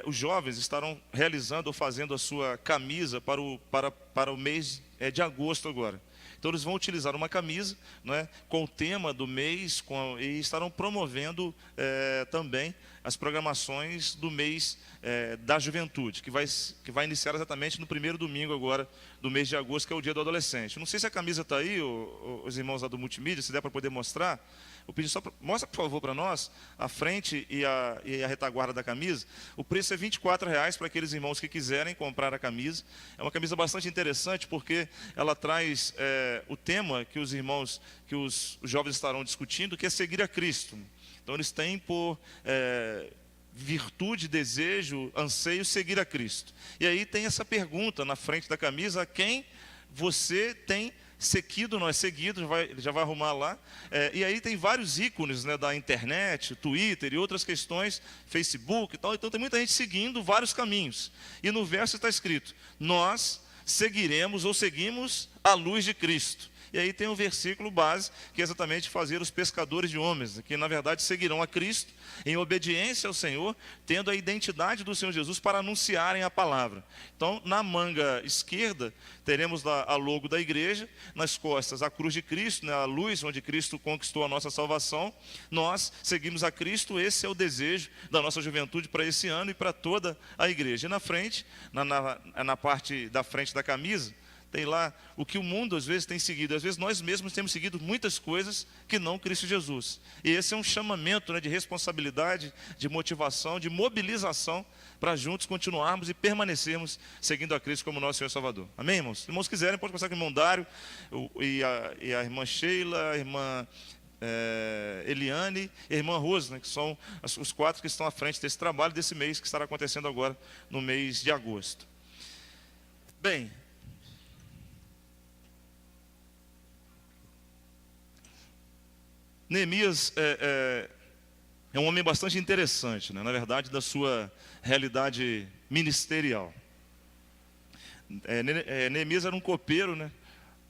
os jovens estarão realizando ou fazendo a sua camisa para o mês de agosto agora. Então eles vão utilizar uma camisa, né, com o tema do mês e estarão promovendo também as programações do mês da juventude, que vai iniciar exatamente no primeiro domingo agora do mês de agosto, que é o dia do adolescente. Não sei se a camisa está aí, os irmãos lá do multimídia, se der para poder mostrar. Eu pedi só mostra por favor para nós a frente e a retaguarda da camisa. O preço é R$ 24,00 para aqueles irmãos que quiserem comprar a camisa. É uma camisa bastante interessante porque ela traz o tema que os irmãos, que os jovens estarão discutindo, que é seguir a Cristo. Então eles têm por virtude, desejo, anseio, seguir a Cristo. E aí tem essa pergunta na frente da camisa: a quem você tem seguido, não é seguido, ele já vai arrumar lá. E aí tem vários ícones, né, da internet, Twitter e outras questões, Facebook e tal. Então tem muita gente seguindo vários caminhos. E no verso está escrito: nós seguiremos ou seguimos a luz de Cristo. E aí tem um versículo base, que é exatamente fazer os pescadores de homens, que na verdade seguirão a Cristo em obediência ao Senhor, tendo a identidade do Senhor Jesus para anunciarem a palavra. Então, na manga esquerda, teremos a logo da igreja, nas costas a cruz de Cristo, né, a luz onde Cristo conquistou a nossa salvação. Nós seguimos a Cristo, esse é o desejo da nossa juventude para esse ano e para toda a igreja. E na frente, na parte da frente da camisa, tem lá o que o mundo às vezes tem seguido. Às vezes nós mesmos temos seguido muitas coisas que não Cristo Jesus. E esse é um chamamento, né, de responsabilidade, de motivação, de mobilização, para juntos continuarmos e permanecermos seguindo a Cristo como nosso Senhor e Salvador. Amém, irmãos? Se irmãos quiserem, pode começar com o irmão Dário e a irmã Sheila, a irmã Eliane e a irmã Rosa, né, que são os 4 que estão à frente desse trabalho, desse mês que estará acontecendo agora no mês de agosto. Bem, Neemias é um homem bastante interessante, né? Na verdade, da sua realidade ministerial. Neemias era um copeiro, né,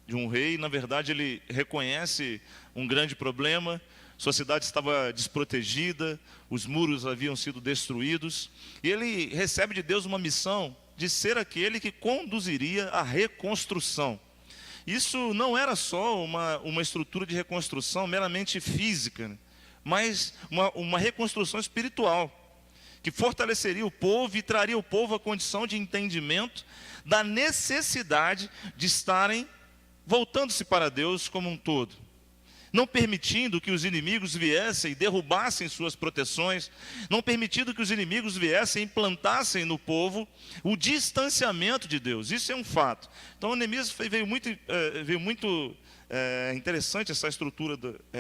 de um rei. Na verdade, ele reconhece um grande problema: sua cidade estava desprotegida, os muros haviam sido destruídos, e ele recebe de Deus uma missão de ser aquele que conduziria a reconstrução. Isso não era só uma estrutura de reconstrução meramente física, né, mas uma reconstrução espiritual, que fortaleceria o povo e traria ao povo a condição de entendimento da necessidade de estarem voltando-se para Deus como um todo, não permitindo que os inimigos viessem e derrubassem suas proteções, não permitindo que os inimigos viessem e implantassem no povo o distanciamento de Deus. Isso é um fato. Então, Neemias veio muito interessante essa estrutura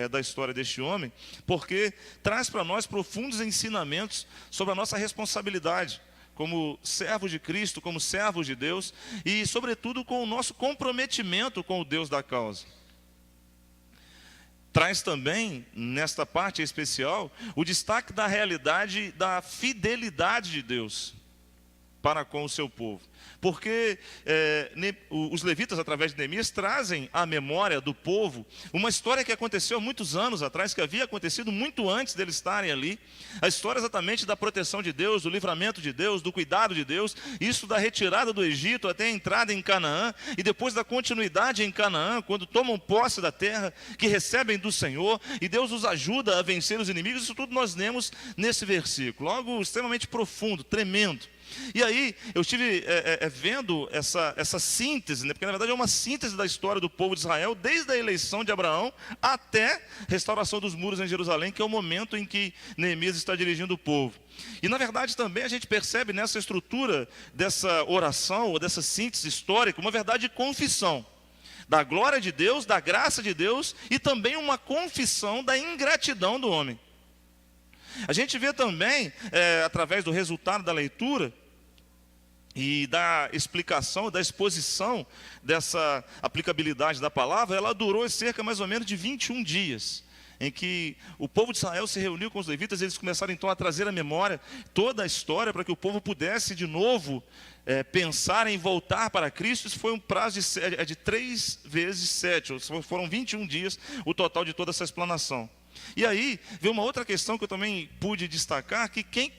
da história deste homem, porque traz para nós profundos ensinamentos sobre a nossa responsabilidade como servos de Cristo, como servos de Deus, e sobretudo com o nosso comprometimento com o Deus da causa. Traz também, nesta parte especial, o destaque da realidade da fidelidade de Deus. para com o seu povo. Porque os levitas, através de Neemias, trazem à memória do povo uma história que aconteceu há muitos anos atrás, que havia acontecido muito antes deles estarem ali. A história exatamente da proteção de Deus, do livramento de Deus, do cuidado de Deus, isso da retirada do Egito até a entrada em Canaã, e depois da continuidade em Canaã, quando tomam posse da terra, que recebem do Senhor, e Deus os ajuda a vencer os inimigos. Isso tudo nós lemos nesse versículo, algo extremamente profundo, tremendo. E aí, eu estive vendo essa síntese, né? Porque na verdade é uma síntese da história do povo de Israel, desde a eleição de Abraão até a restauração dos muros em Jerusalém, que é o momento em que Neemias está dirigindo o povo. E na verdade também a gente percebe nessa estrutura dessa oração, ou dessa síntese histórica, uma verdade de confissão da glória de Deus, da graça de Deus, e também uma confissão da ingratidão do homem. A gente vê também, através do resultado da leitura, e da explicação, da exposição dessa aplicabilidade da palavra, ela durou cerca mais ou menos de 21 dias, em que o povo de Israel se reuniu com os levitas, eles começaram então a trazer à memória toda a história, para que o povo pudesse de novo pensar em voltar para Cristo. Isso foi um prazo de 3 vezes 7, foram 21 dias o total de toda essa explanação. E aí, veio uma outra questão que eu também pude destacar, que quem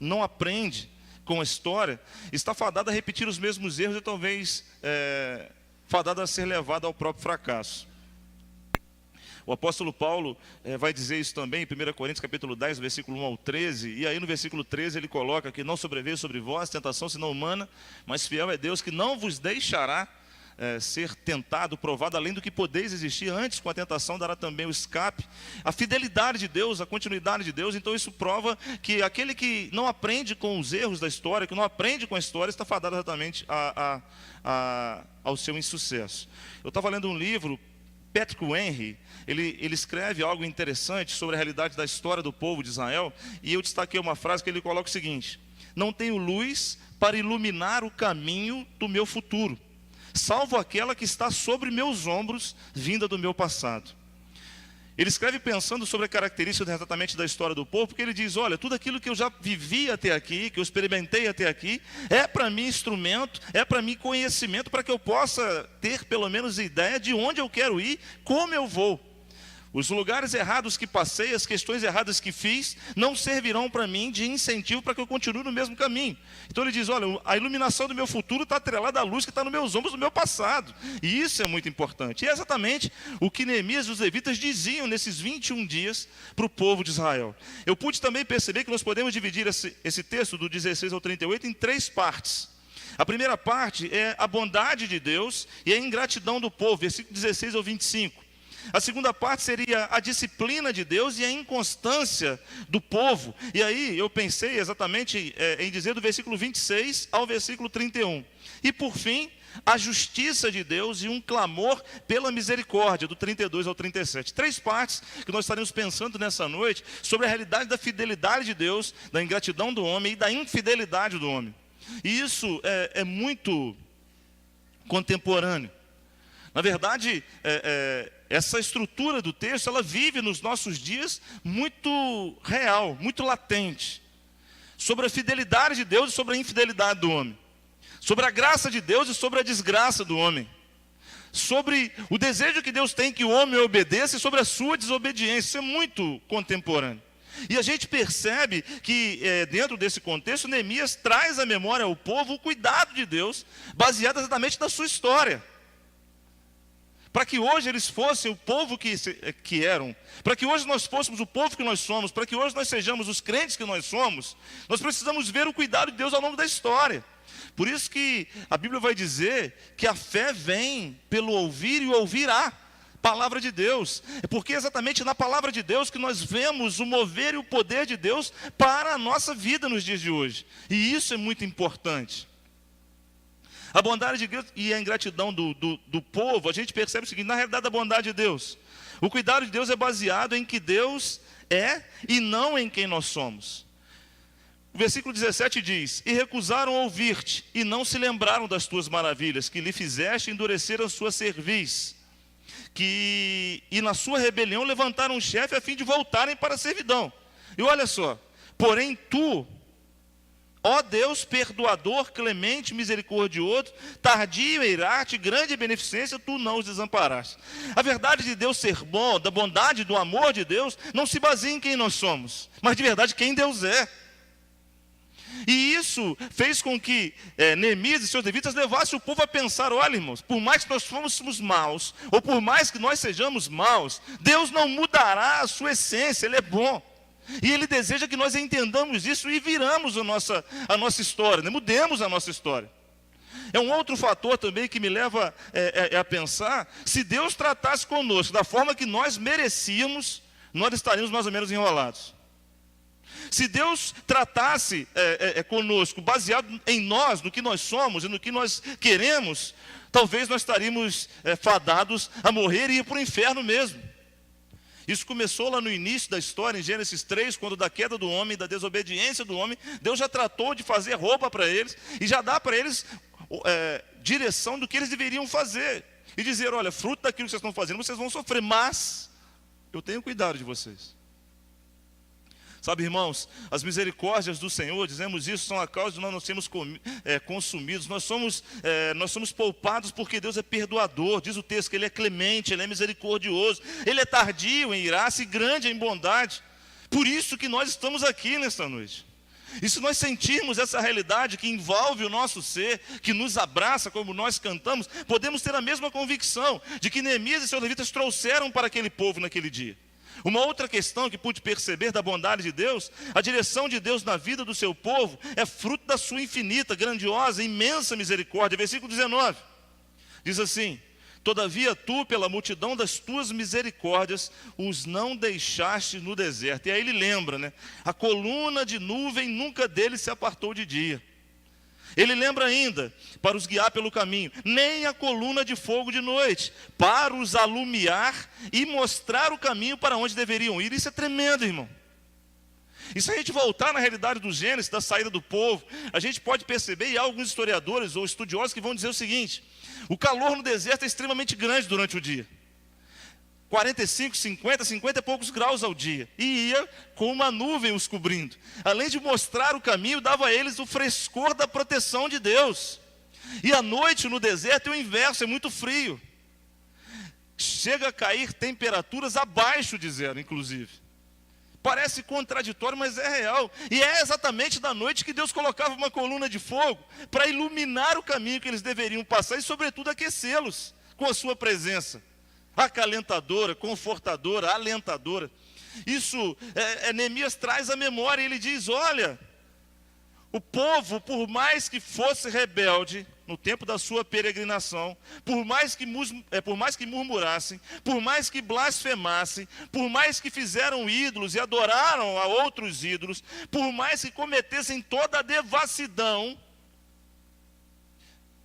não aprende com a história, está fadado a repetir os mesmos erros e talvez fadado a ser levado ao próprio fracasso. O apóstolo Paulo vai dizer isso também em 1 Coríntios capítulo 10, versículo 1 ao 13, e aí no versículo 13 ele coloca que não sobreveio sobre vós tentação senão humana, mas fiel é Deus que não vos deixará ser tentado, provado, além do que podeis existir. Antes, com a tentação, dará também o escape. A fidelidade de Deus, a continuidade de Deus. Então isso prova que aquele que não aprende com os erros da história, que não aprende com a história, está fadado exatamente ao seu insucesso. Eu estava lendo um livro, Patrick Henry, ele escreve algo interessante sobre a realidade da história do povo de Israel, e eu destaquei uma frase que ele coloca o seguinte: não tenho luz para iluminar o caminho do meu futuro, salvo aquela que está sobre meus ombros, vinda do meu passado. Ele escreve pensando sobre a característica exatamente da história do povo, porque ele diz: olha, tudo aquilo que eu já vivi até aqui, que eu experimentei até aqui, é para mim instrumento, é para mim conhecimento, para que eu possa ter pelo menos ideia de onde eu quero ir, como eu vou. Os lugares errados que passei, as questões erradas que fiz, não servirão para mim de incentivo para que eu continue no mesmo caminho. Então ele diz: olha, a iluminação do meu futuro está atrelada à luz que está nos meus ombros do meu passado. E isso é muito importante. E é exatamente o que Neemias e os levitas diziam nesses 21 dias para o povo de Israel. Eu pude também perceber que nós podemos dividir esse texto do 16 ao 38 em 3 partes. A primeira parte é a bondade de Deus e a ingratidão do povo, versículo 16 ao 25. A segunda parte seria a disciplina de Deus e a inconstância do povo. E aí eu pensei exatamente em dizer do versículo 26 ao versículo 31. E por fim, a justiça de Deus e um clamor pela misericórdia, do 32 ao 37. 3 partes que nós estaremos pensando nessa noite sobre a realidade da fidelidade de Deus, da ingratidão do homem e da infidelidade do homem. E isso é muito contemporâneo. Na verdade, essa estrutura do texto, ela vive nos nossos dias muito real, muito latente, sobre a fidelidade de Deus e sobre a infidelidade do homem, sobre a graça de Deus e sobre a desgraça do homem, sobre o desejo que Deus tem que o homem obedeça e sobre a sua desobediência. Isso é muito contemporâneo. E a gente percebe que dentro desse contexto, Neemias traz à memória ao povo o cuidado de Deus, baseado exatamente na sua história, para que hoje eles fossem o povo que eram, para que hoje nós fôssemos o povo que nós somos, para que hoje nós sejamos os crentes que nós somos, nós precisamos ver o cuidado de Deus ao longo da história. Por isso que a Bíblia vai dizer que a fé vem pelo ouvir e o ouvir a palavra de Deus. É porque é exatamente na palavra de Deus que nós vemos o mover e o poder de Deus para a nossa vida nos dias de hoje. E isso é muito importante. A bondade de Deus e a ingratidão do povo, a gente percebe o seguinte: na realidade, a bondade de Deus, o cuidado de Deus é baseado em que Deus é e não em quem nós somos. O versículo 17 diz: e recusaram ouvir-te, e não se lembraram das tuas maravilhas, que lhe fizeste endurecer a sua cerviz, e na sua rebelião levantaram um chefe a fim de voltarem para a servidão. E olha só: porém tu Ó Deus, perdoador, clemente, misericordioso, tardio em irar-te, grande beneficência, tu não os desamparaste. A verdade de Deus ser bom, da bondade, do amor de Deus, não se baseia em quem nós somos, mas de verdade quem Deus é. E isso fez com que Neemias e seus levitas levassem o povo a pensar: olha, irmãos, por mais que nós fôssemos maus, ou por mais que nós sejamos maus, Deus não mudará a sua essência, Ele é bom. E Ele deseja que nós entendamos isso e viramos a nossa história, né? Mudemos a nossa história. É um outro fator também que me leva a pensar: se Deus tratasse conosco da forma que nós merecíamos, nós estaríamos mais ou menos enrolados. Se Deus tratasse conosco baseado em nós, no que nós somos e no que nós queremos, talvez nós estaríamos fadados a morrer e ir para o inferno mesmo. Isso começou lá no início da história, em Gênesis 3, quando da queda do homem, da desobediência do homem, Deus já tratou de fazer roupa para eles e já dá para eles direção do que eles deveriam fazer. E dizer: olha, fruto daquilo que vocês estão fazendo, vocês vão sofrer, mas eu tenho cuidado de vocês. Sabe, irmãos, as misericórdias do Senhor, dizemos isso, são a causa de nós não sermos consumidos. Nós somos poupados porque Deus é perdoador. Diz o texto que Ele é clemente, Ele é misericordioso, Ele é tardio em irar-se e grande em bondade. Por isso que nós estamos aqui nesta noite. E se nós sentirmos essa realidade que envolve o nosso ser, que nos abraça, como nós cantamos, podemos ter a mesma convicção de que Neemias e seus levitas trouxeram para aquele povo naquele dia. Uma outra questão que pude perceber da bondade de Deus: a direção de Deus na vida do seu povo é fruto da sua infinita, grandiosa, imensa misericórdia. Versículo 19, diz assim: todavia tu, pela multidão das tuas misericórdias, os não deixaste no deserto. E aí ele lembra, né? A coluna de nuvem nunca deles se apartou de dia. Ele lembra ainda: para os guiar pelo caminho, nem a coluna de fogo de noite, para os alumiar e mostrar o caminho para onde deveriam ir. Isso é tremendo, irmão. E se a gente voltar na realidade do Gênesis, da saída do povo, a gente pode perceber, e há alguns historiadores ou estudiosos que vão dizer o seguinte: o calor no deserto é extremamente grande durante o dia. 45, 50 e poucos graus ao dia. E ia com uma nuvem os cobrindo. Além de mostrar o caminho, dava a eles o frescor da proteção de Deus. E à noite no deserto é o inverso, é muito frio. Chega a cair temperaturas abaixo de zero, inclusive. Parece contraditório, mas é real. E é exatamente da noite que Deus colocava uma coluna de fogo para iluminar o caminho que eles deveriam passar e, sobretudo, aquecê-los com a sua presença. Acalentadora, confortadora, alentadora. Isso Neemias traz à memória. Ele diz: olha, o povo, por mais que fosse rebelde no tempo da sua peregrinação, por mais que murmurassem, por mais que blasfemassem, por mais que fizeram ídolos e adoraram a outros ídolos, por mais que cometessem toda a devassidão,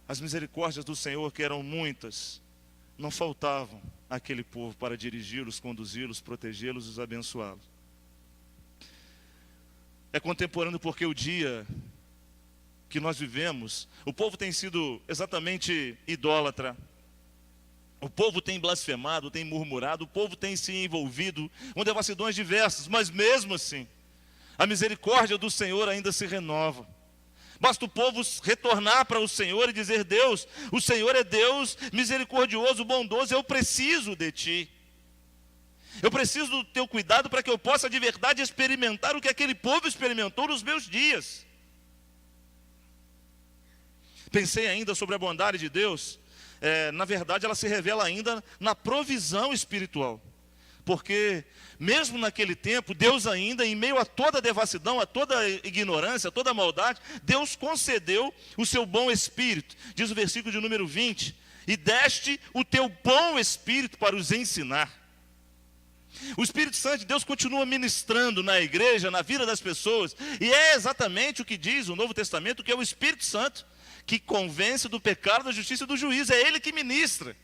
as misericórdias do Senhor, que eram muitas, não faltavam àquele povo para dirigi-los, conduzi-los, protegê-los e os abençoá-los. É contemporâneo porque o dia que nós vivemos, o povo tem sido exatamente idólatra, o povo tem blasfemado, tem murmurado, o povo tem se envolvido com devassidões diversas, mas mesmo assim, a misericórdia do Senhor ainda se renova. Basta o povo retornar para o Senhor e dizer: Deus, o Senhor é Deus misericordioso, bondoso, eu preciso de Ti. Eu preciso do Teu cuidado para que eu possa de verdade experimentar o que aquele povo experimentou nos meus dias. Pensei ainda sobre a bondade de Deus. Na verdade, ela se revela ainda na provisão espiritual. Porque mesmo naquele tempo, Deus ainda, em meio a toda a devassidão, a toda a ignorância, a toda a maldade, Deus concedeu o seu bom espírito. Diz o versículo de número 20: e deste o teu bom espírito para os ensinar. O Espírito Santo de Deus continua ministrando na igreja, na vida das pessoas, e é exatamente o que diz o Novo Testamento, que é o Espírito Santo que convence do pecado, da justiça e do juízo. É Ele que ministra.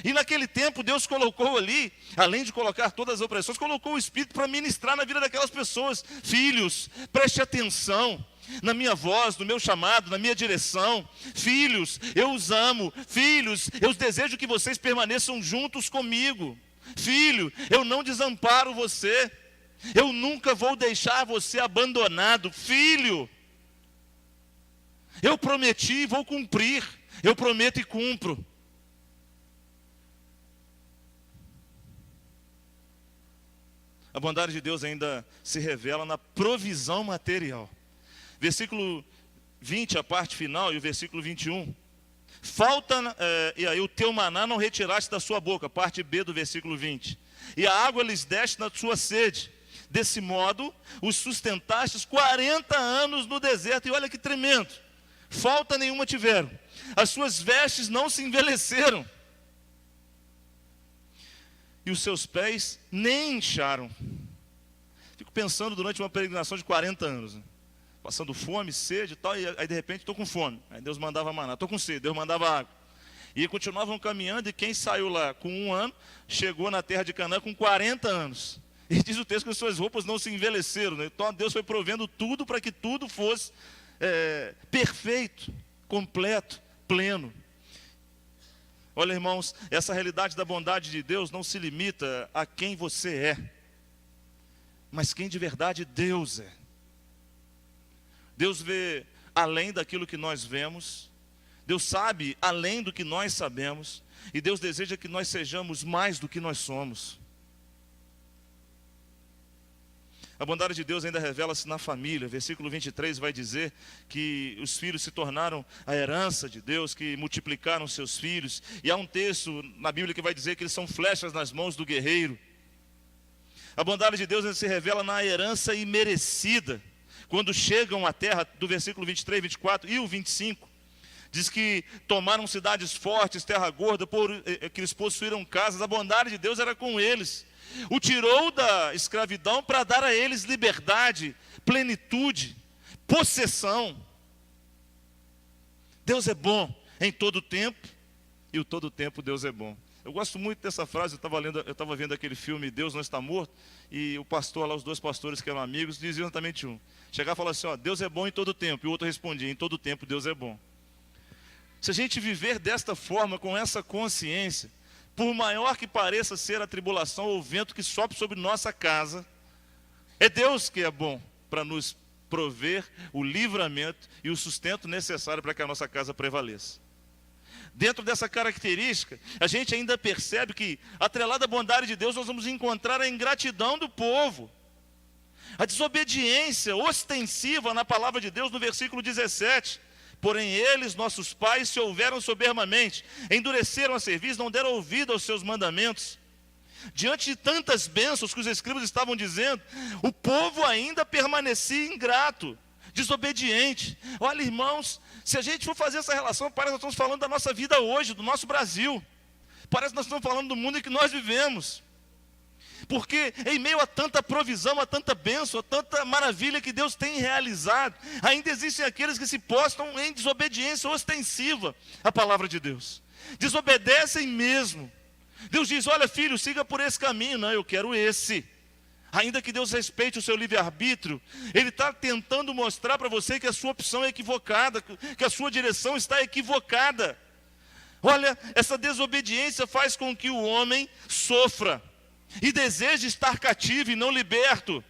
E naquele tempo Deus colocou ali, além de colocar todas as opressões, colocou o Espírito para ministrar na vida daquelas pessoas. Filhos, preste atenção na minha voz, no meu chamado, na minha direção. Filhos, eu os amo. Filhos, eu desejo que vocês permaneçam juntos comigo. Filho, eu não desamparo você. Eu nunca vou deixar você abandonado. Filho, Eu prometi e vou cumprir. Eu prometo e cumpro. A bondade de Deus ainda se revela na provisão material. Versículo 20, a parte final, e o versículo 21. Falta, e aí o teu maná não retiraste da sua boca, parte B do versículo 20. E a água lhes deste na sua sede. Desse modo, os sustentastes 40 anos no deserto. E olha que tremendo. Falta nenhuma tiveram. As suas vestes não se envelheceram. E os seus pés nem incharam. Fico pensando durante uma peregrinação de 40 anos, né? Passando fome, sede e tal, e aí de repente estou com fome. Aí Deus mandava maná, estou com sede, Deus mandava água. E continuavam caminhando, e quem saiu lá com 1 ano, chegou na terra de Canaã com 40 anos. E diz o texto que as suas roupas não se envelheceram, né? Então Deus foi provendo tudo para que tudo fosse perfeito, completo, pleno. Olha, irmãos, essa realidade da bondade de Deus não se limita a quem você é, mas quem de verdade Deus é. Deus vê além daquilo que nós vemos, Deus sabe além do que nós sabemos, e Deus deseja que nós sejamos mais do que nós somos. A bondade de Deus ainda revela-se na família. Versículo 23 vai dizer que os filhos se tornaram a herança de Deus, que multiplicaram seus filhos. E há um texto na Bíblia que vai dizer que eles são flechas nas mãos do guerreiro. A bondade de Deus ainda se revela na herança imerecida. Quando chegam à terra, do versículo 23, 24 e o 25, diz que tomaram cidades fortes, terra gorda, que eles possuíram casas. A bondade de Deus era com eles. O tirou da escravidão para dar a eles liberdade, plenitude, possessão. Deus é bom em todo tempo, e o todo tempo Deus é bom. Eu gosto muito dessa frase. Eu estava vendo aquele filme Deus Não Está Morto, e o pastor lá, os 2 pastores que eram amigos, diziam exatamente um. Chegava e falava assim, ó, Deus é bom em todo tempo, e o outro respondia, em todo tempo Deus é bom. Se a gente viver desta forma, com essa consciência, por maior que pareça ser a tribulação ou o vento que sopra sobre nossa casa, é Deus que é bom para nos prover o livramento e o sustento necessário para que a nossa casa prevaleça. Dentro dessa característica, a gente ainda percebe que, atrelada à bondade de Deus, nós vamos encontrar a ingratidão do povo, a desobediência ostensiva na palavra de Deus no versículo 17. Porém eles, nossos pais, se houveram soberbamente, endureceram a cerviz, não deram ouvido aos seus mandamentos. Diante de tantas bênçãos que os escribas estavam dizendo, o povo ainda permanecia ingrato, desobediente. Olha, irmãos, se a gente for fazer essa relação, parece que nós estamos falando da nossa vida hoje, do nosso Brasil. Parece que nós estamos falando do mundo em que nós vivemos. Porque em meio a tanta provisão, a tanta bênção, a tanta maravilha que Deus tem realizado, ainda existem aqueles que se postam em desobediência ostensiva à palavra de Deus. Desobedecem mesmo. Deus diz, olha filho, siga por esse caminho. Não, eu quero esse. Ainda que Deus respeite o seu livre-arbítrio, Ele está tentando mostrar para você que a sua opção é equivocada, que a sua direção está equivocada. Olha, essa desobediência faz com que o homem sofra. E deseja estar cativo e não liberto.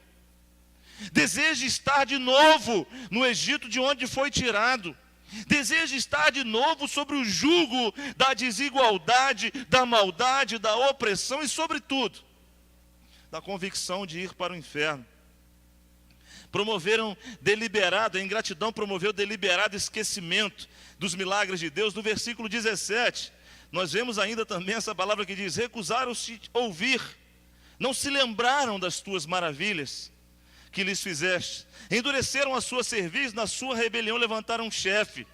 Deseja estar de novo no Egito de onde foi tirado. Deseja estar de novo sobre o jugo da desigualdade, da maldade, da opressão e, sobretudo, da convicção de ir para o inferno. Promoveram deliberado, a ingratidão promoveu deliberado esquecimento dos milagres de Deus. No versículo 17, nós vemos ainda também essa palavra que diz, recusaram-se ouvir. Não se lembraram das tuas maravilhas que lhes fizeste. Endureceram a sua cerviz, na sua rebelião levantaram um chefe,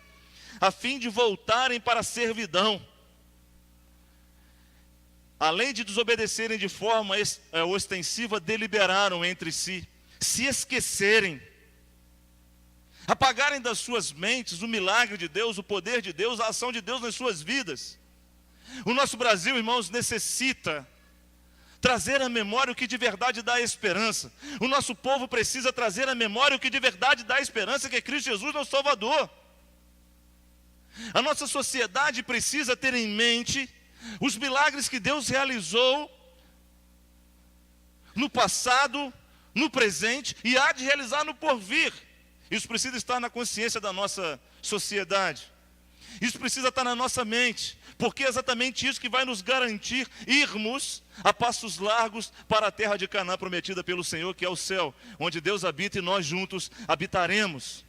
a fim de voltarem para a servidão. Além de desobedecerem de forma ostensiva, deliberaram entre si, se esquecerem, apagarem das suas mentes o milagre de Deus, o poder de Deus, a ação de Deus nas suas vidas. O nosso Brasil, irmãos, necessita trazer à memória o que de verdade dá esperança. O nosso povo precisa trazer à memória o que de verdade dá esperança, que é Cristo Jesus, nosso Salvador. A nossa sociedade precisa ter em mente os milagres que Deus realizou no passado, no presente e há de realizar no porvir. Isso precisa estar na consciência da nossa sociedade. Isso precisa estar na nossa mente, porque é exatamente isso que vai nos garantir irmos a passos largos para a terra de Canaã prometida pelo Senhor, que é o céu, onde Deus habita e nós juntos habitaremos.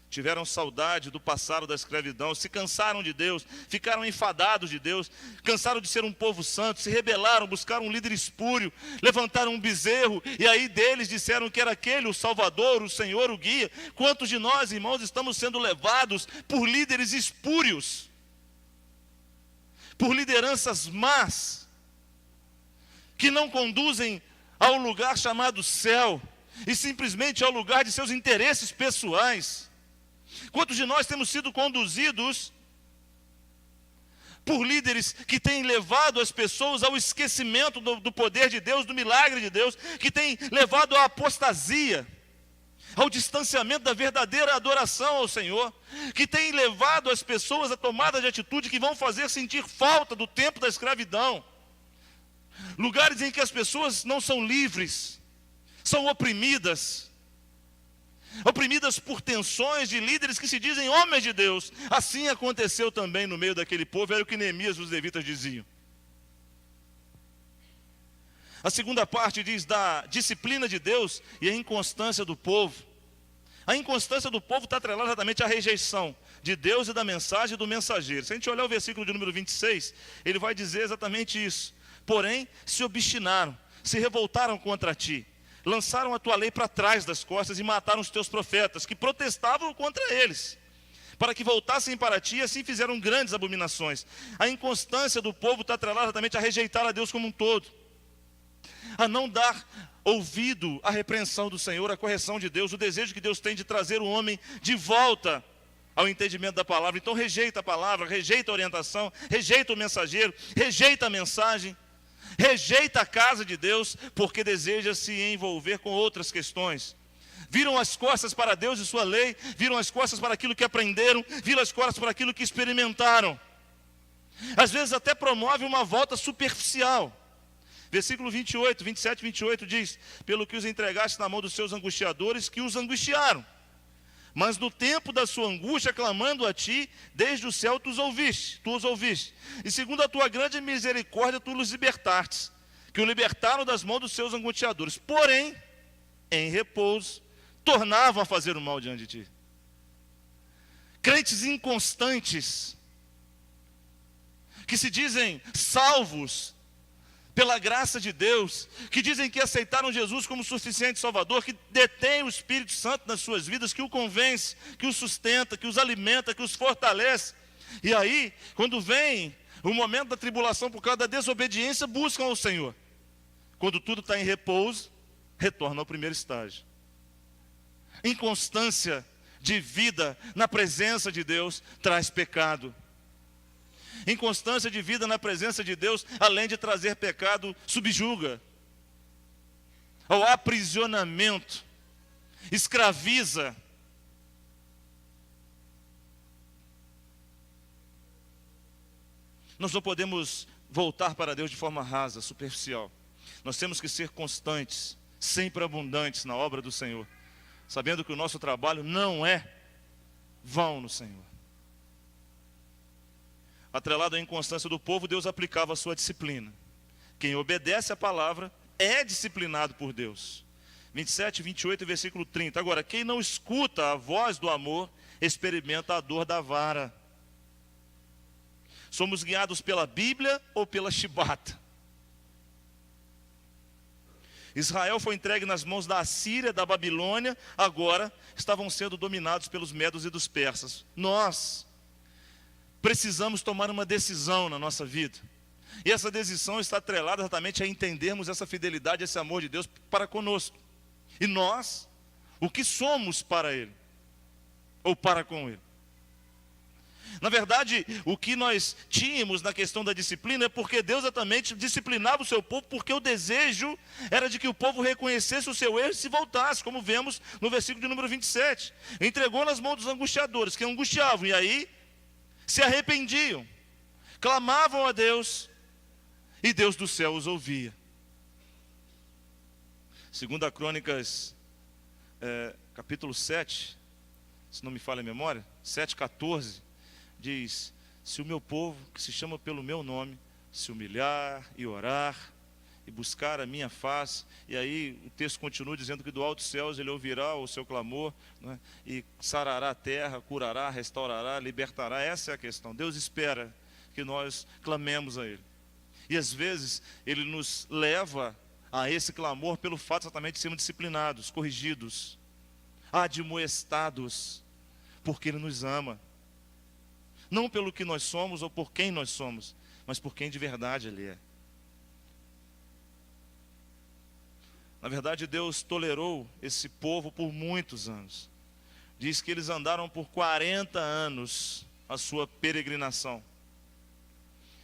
Tiveram saudade do passado da escravidão, se cansaram de Deus, ficaram enfadados de Deus, cansaram de ser um povo santo, se rebelaram, buscaram um líder espúrio, levantaram um bezerro, e aí deles disseram que era aquele o Salvador, o Senhor, o guia. Quantos de nós, irmãos, estamos sendo levados por líderes espúrios, por lideranças más, que não conduzem ao lugar chamado céu, e simplesmente ao lugar de seus interesses pessoais? Quantos de nós temos sido conduzidos por líderes que têm levado as pessoas ao esquecimento do poder de Deus, do milagre de Deus, que têm levado à apostasia, ao distanciamento da verdadeira adoração ao Senhor, que têm levado as pessoas a tomada de atitude que vão fazer sentir falta do tempo da escravidão, lugares em que as pessoas não são livres, são oprimidas por tensões de líderes que se dizem homens de Deus. Assim aconteceu também no meio daquele povo, era o que Neemias e os levitas diziam. A segunda parte diz da disciplina de Deus e a inconstância do povo. A inconstância do povo está atrelada exatamente à rejeição de Deus e da mensagem e do mensageiro. Se a gente olhar o versículo de número 26, ele vai dizer exatamente isso. Porém, se obstinaram, se revoltaram contra ti, lançaram a tua lei para trás das costas e mataram os teus profetas, que protestavam contra eles, para que voltassem para ti, e assim fizeram grandes abominações. A inconstância do povo está atrelada exatamente a rejeitar a Deus como um todo, a não dar ouvido à repreensão do Senhor, à correção de Deus, o desejo que Deus tem de trazer o homem de volta ao entendimento da palavra. Então rejeita a palavra, rejeita a orientação, rejeita o mensageiro, rejeita a mensagem, rejeita a casa de Deus, porque deseja se envolver com outras questões. Viram as costas para Deus e sua lei, viram as costas para aquilo que aprenderam, viram as costas para aquilo que experimentaram. Às vezes até promove uma volta superficial. Versículo 27 e 28 diz: pelo que os entregaste na mão dos seus angustiadores, que os angustiaram. Mas no tempo da sua angústia, clamando a ti, desde o céu tu os ouviste. E segundo a tua grande misericórdia, tu os libertastes, que o libertaram das mãos dos seus angustiadores. Porém, em repouso, tornavam a fazer o mal diante de ti. Crentes inconstantes, que se dizem salvos pela graça de Deus, que dizem que aceitaram Jesus como suficiente Salvador, que detém o Espírito Santo nas suas vidas, que o convence, que o sustenta, que os alimenta, que os fortalece. E aí, quando vem o momento da tribulação por causa da desobediência, buscam ao Senhor. Quando tudo está em repouso, retorna ao primeiro estágio. Inconstância de vida na presença de Deus traz pecado. Inconstância de vida na presença de Deus, além de trazer pecado, subjuga ao aprisionamento, escraviza. Nós não podemos voltar para Deus de forma rasa, superficial. Nós temos que ser constantes, sempre abundantes na obra do Senhor, sabendo que o nosso trabalho não é vão no Senhor. Atrelado à inconstância do povo, Deus aplicava a sua disciplina. Quem obedece à palavra é disciplinado por Deus. 27, 28 e versículo 30. Agora, quem não escuta a voz do amor, experimenta a dor da vara. Somos guiados pela Bíblia ou pela chibata? Israel foi entregue nas mãos da Assíria, da Babilônia, agora estavam sendo dominados pelos medos e dos persas. Nós precisamos tomar uma decisão na nossa vida. E essa decisão está atrelada exatamente a entendermos essa fidelidade, esse amor de Deus para conosco. E nós, o que somos para Ele, ou para com Ele. Na verdade, o que nós tínhamos na questão da disciplina é porque Deus exatamente disciplinava o seu povo, porque o desejo era de que o povo reconhecesse o seu erro e se voltasse, como vemos no versículo de número 27. Entregou nas mãos dos angustiadores, que angustiavam, e aí se arrependiam, clamavam a Deus, e Deus do céu os ouvia. Segundo a Crônicas capítulo 7, se não me falha a memória, 7,14, diz: se o meu povo, que se chama pelo meu nome, se humilhar e orar e buscar a minha face. E aí o texto continua dizendo que do alto dos céus ele ouvirá o seu clamor, né, e sarará a terra, curará, restaurará, libertará. Essa é a questão. Deus espera que nós clamemos a Ele. E às vezes Ele nos leva a esse clamor pelo fato exatamente de sermos disciplinados, corrigidos, admoestados, porque Ele nos ama. Não pelo que nós somos ou por quem nós somos, mas por quem de verdade Ele é. Na verdade, Deus tolerou esse povo por muitos anos. Diz que eles andaram por 40 anos a sua peregrinação.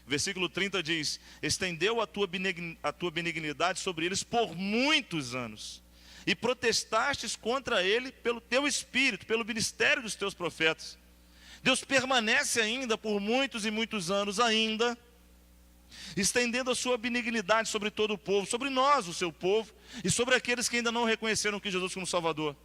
Versículo 30 diz: estendeu a tua benignidade sobre eles por muitos anos, e protestastes contra ele pelo teu espírito, pelo ministério dos teus profetas. Deus permanece ainda por muitos e muitos anos ainda, estendendo a sua benignidade sobre todo o povo, sobre nós, o seu povo, e sobre aqueles que ainda não reconheceram que Jesus como Salvador.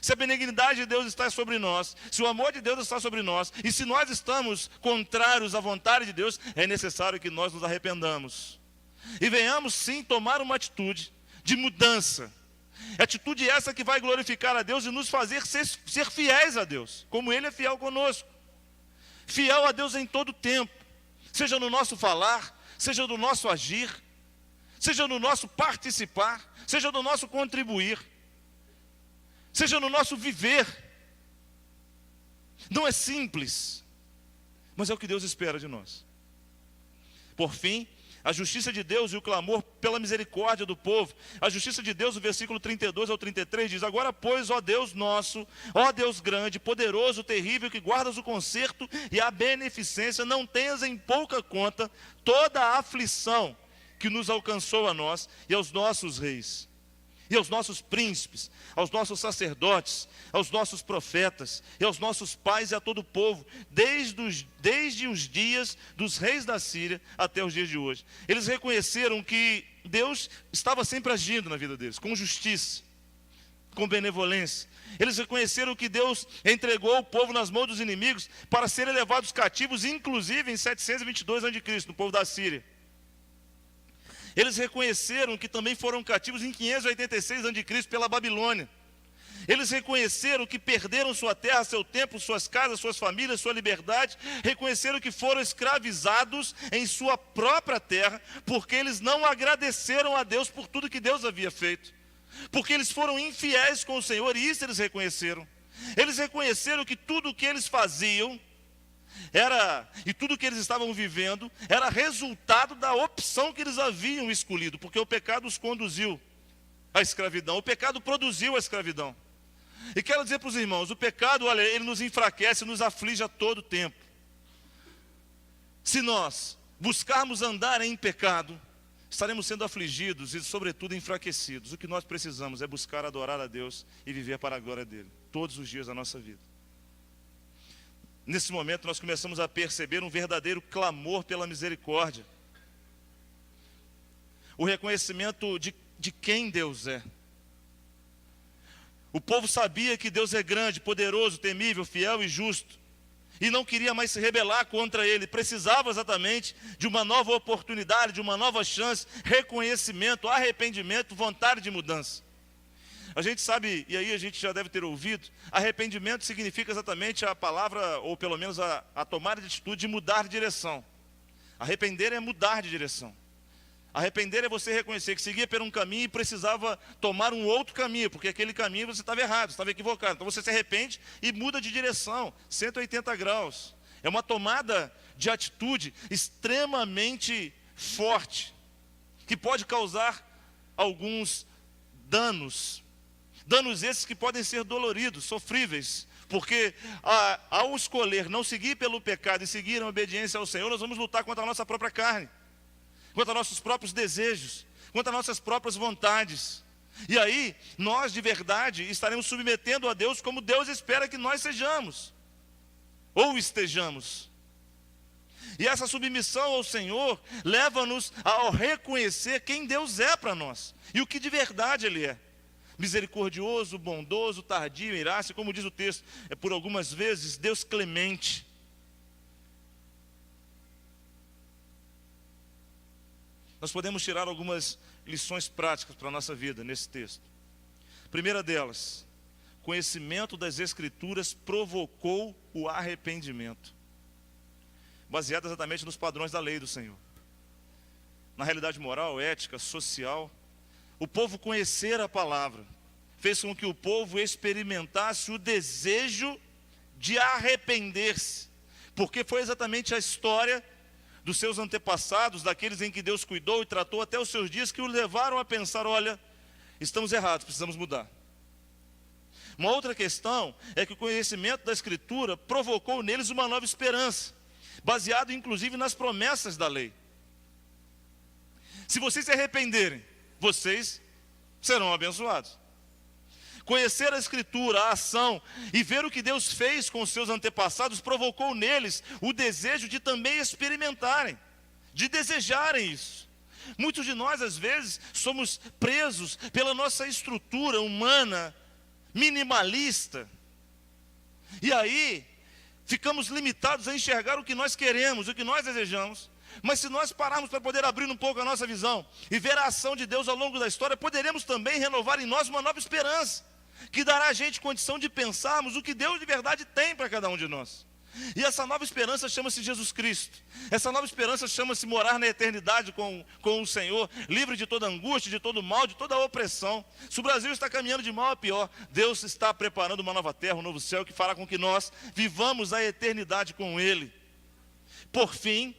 Se a benignidade de Deus está sobre nós, se o amor de Deus está sobre nós, e se nós estamos contrários à vontade de Deus, é necessário que nós nos arrependamos e venhamos sim tomar uma atitude de mudança. Atitude essa que vai glorificar a Deus e nos fazer ser fiéis a Deus, como Ele é fiel conosco. Fiel a Deus em todo tempo, seja no nosso falar, seja no nosso agir, seja no nosso participar, seja no nosso contribuir, seja no nosso viver. Não é simples, mas é o que Deus espera de nós. Por fim, a justiça de Deus e o clamor pela misericórdia do povo. A justiça de Deus, o versículo 32 ao 33 diz: agora pois, ó Deus nosso, ó Deus grande, poderoso, terrível, que guardas o conserto e a beneficência, não tenhas em pouca conta toda a aflição que nos alcançou a nós e aos nossos reis, e aos nossos príncipes, aos nossos sacerdotes, aos nossos profetas, e aos nossos pais e a todo o povo, desde os dias dos reis da Síria até os dias de hoje. Eles reconheceram que Deus estava sempre agindo na vida deles, com justiça, com benevolência. Eles reconheceram que Deus entregou o povo nas mãos dos inimigos para serem levados cativos, inclusive em 722 a.C., no povo da Síria. Eles reconheceram que também foram cativos em 586 a.C. pela Babilônia. Eles reconheceram que perderam sua terra, seu templo, suas casas, suas famílias, sua liberdade. Reconheceram que foram escravizados em sua própria terra, porque eles não agradeceram a Deus por tudo que Deus havia feito. Porque eles foram infiéis com o Senhor, e isso eles reconheceram. Eles reconheceram que tudo o que eles faziam e tudo o que eles estavam vivendo era resultado da opção que eles haviam escolhido, porque o pecado os conduziu à escravidão, o pecado produziu a escravidão. E quero dizer para os irmãos, o pecado, olha, ele nos enfraquece, nos aflige a todo tempo. Se nós buscarmos andar em pecado, estaremos sendo afligidos e sobretudo enfraquecidos. O que nós precisamos é buscar adorar a Deus e viver para a glória dele, todos os dias da nossa vida. Nesse momento nós começamos a perceber um verdadeiro clamor pela misericórdia. O reconhecimento de quem Deus é. O povo sabia que Deus é grande, poderoso, temível, fiel e justo. E não queria mais se rebelar contra Ele. Precisava exatamente de uma nova oportunidade, de uma nova chance, reconhecimento, arrependimento, vontade de mudança. A gente sabe, e aí a gente já deve ter ouvido, arrependimento significa exatamente a palavra, ou pelo menos a tomada de atitude de mudar de direção. Arrepender é mudar de direção. Arrepender é você reconhecer que seguia por um caminho e precisava tomar um outro caminho, porque aquele caminho você estava errado, estava equivocado. Então você se arrepende e muda de direção, 180 graus. É uma tomada de atitude extremamente forte, que pode causar alguns danos. Danos esses que podem ser doloridos, sofríveis, porque ao escolher não seguir pelo pecado e seguir a obediência ao Senhor, nós vamos lutar contra a nossa própria carne, contra nossos próprios desejos, contra nossas próprias vontades. E aí, nós de verdade estaremos submetendo a Deus como Deus espera que nós sejamos, ou estejamos. E essa submissão ao Senhor leva-nos ao reconhecer quem Deus é para nós, e o que de verdade Ele é. misericordioso, bondoso, tardio, irar-se, como diz o texto, é por algumas vezes Deus clemente. Nós podemos tirar algumas lições práticas para a nossa vida nesse texto. Primeira delas, conhecimento das Escrituras provocou o arrependimento, baseado exatamente nos padrões da lei do Senhor. Na realidade moral, ética, social, o povo conhecer a palavra fez com que o povo experimentasse o desejo de arrepender-se, porque foi exatamente a história dos seus antepassados, daqueles em que Deus cuidou e tratou até os seus dias, que o levaram a pensar: olha, estamos errados, precisamos mudar. Uma outra questão é que o conhecimento da Escritura provocou neles uma nova esperança, baseado inclusive nas promessas da lei. Se vocês se arrependerem, vocês serão abençoados. Conhecer a Escritura, a ação e ver o que Deus fez com os seus antepassados provocou neles o desejo de também experimentarem, de desejarem isso. Muitos de nós, às vezes, somos presos pela nossa estrutura humana, minimalista. E aí, ficamos limitados a enxergar o que nós queremos, o que nós desejamos. Mas se nós pararmos para poder abrir um pouco a nossa visão e ver a ação de Deus ao longo da história, poderemos também renovar em nós uma nova esperança, que dará a gente condição de pensarmos o que Deus de verdade tem para cada um de nós. E essa nova esperança chama-se Jesus Cristo. Essa nova esperança chama-se morar na eternidade com o Senhor, livre de toda angústia, de todo mal, de toda opressão. Se o Brasil está caminhando de mal a pior, Deus está preparando uma nova terra, um novo céu, que fará com que nós vivamos a eternidade com Ele. Por fim,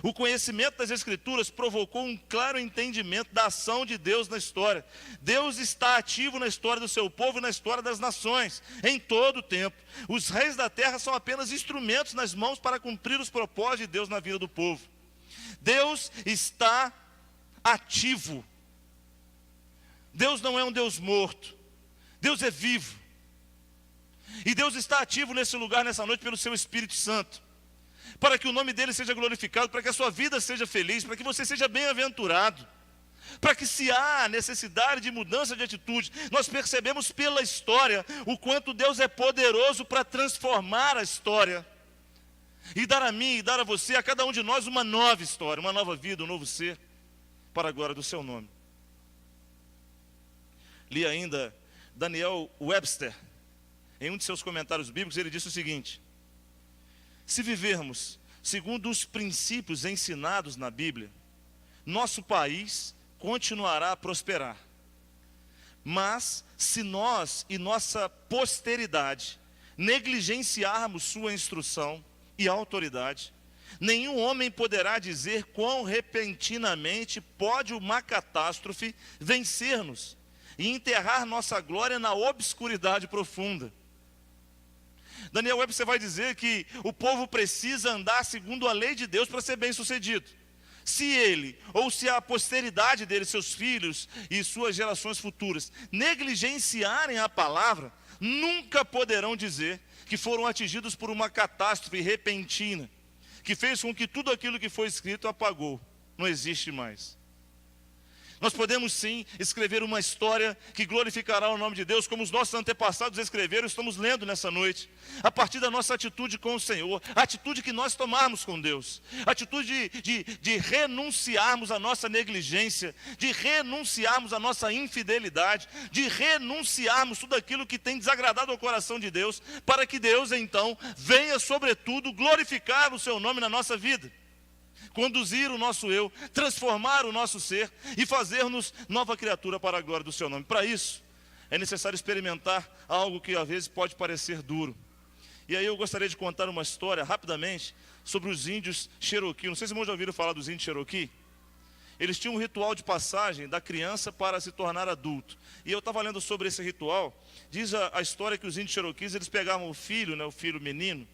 o conhecimento das Escrituras provocou um claro entendimento da ação de Deus na história. Deus está ativo na história do seu povo e na história das nações, em todo o tempo. Os reis da terra são apenas instrumentos nas mãos para cumprir os propósitos de Deus na vida do povo. Deus está ativo. Deus não é um Deus morto. Deus é vivo. E Deus está ativo nesse lugar, nessa noite, pelo seu Espírito Santo, para que o nome dele seja glorificado, para que a sua vida seja feliz, para que você seja bem-aventurado, para que, se há necessidade de mudança de atitude, nós percebemos pela história o quanto Deus é poderoso para transformar a história e dar a mim e dar a você, a cada um de nós, uma nova história, uma nova vida, um novo ser, para a glória do seu nome. Li ainda Daniel Webster, em um de seus comentários bíblicos, ele disse o seguinte: se vivermos segundo os princípios ensinados na Bíblia, nosso país continuará a prosperar. Mas, se nós e nossa posteridade negligenciarmos sua instrução e autoridade, nenhum homem poderá dizer quão repentinamente pode uma catástrofe vencer-nos e enterrar nossa glória na obscuridade profunda. Daniel Webster vai dizer que o povo precisa andar segundo a lei de Deus para ser bem sucedido. Se ele, ou se a posteridade dele, seus filhos e suas gerações futuras, negligenciarem a palavra, nunca poderão dizer que foram atingidos por uma catástrofe repentina, que fez com que tudo aquilo que foi escrito apagou, não existe mais. Nós podemos sim escrever uma história que glorificará o nome de Deus, como os nossos antepassados escreveram, estamos lendo nessa noite, a partir da nossa atitude com o Senhor, a atitude que nós tomarmos com Deus, a atitude de renunciarmos à nossa negligência, de renunciarmos à nossa infidelidade, de renunciarmos tudo aquilo que tem desagradado ao coração de Deus, para que Deus então venha sobretudo glorificar o seu nome na nossa vida, conduzir o nosso eu, transformar o nosso ser e fazer-nos nova criatura para a glória do seu nome. Para isso, é necessário experimentar algo que às vezes pode parecer duro. E aí eu gostaria de contar uma história rapidamente sobre os índios Cherokee. Não sei se vocês já ouviram falar dos índios Cherokee. Eles tinham um ritual de passagem da criança para se tornar adulto. E eu estava lendo sobre esse ritual. Diz a história que os índios Cherokees, eles pegavam o filho menino,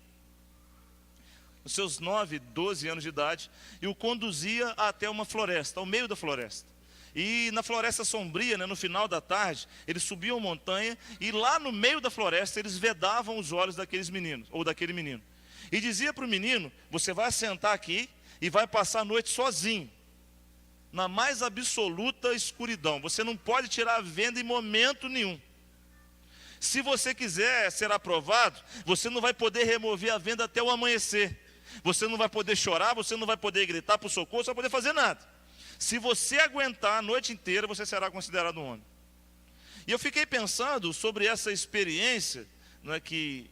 os seus 9, 12 anos de idade, e o conduzia até uma floresta, ao meio da floresta. E na floresta sombria, no final da tarde, eles subiam a montanha, e lá no meio da floresta, eles vedavam os olhos daqueles meninos, ou daquele menino. E dizia para o menino: você vai assentar aqui e vai passar a noite sozinho. na mais absoluta escuridão. Você não pode tirar a venda em momento nenhum. Se você quiser ser aprovado, você não vai poder remover a venda até o amanhecer. Você não vai poder chorar, você não vai poder gritar por socorro, você não vai poder fazer nada. Se você aguentar a noite inteira, você será considerado um homem. E eu fiquei pensando sobre essa experiência, não é, que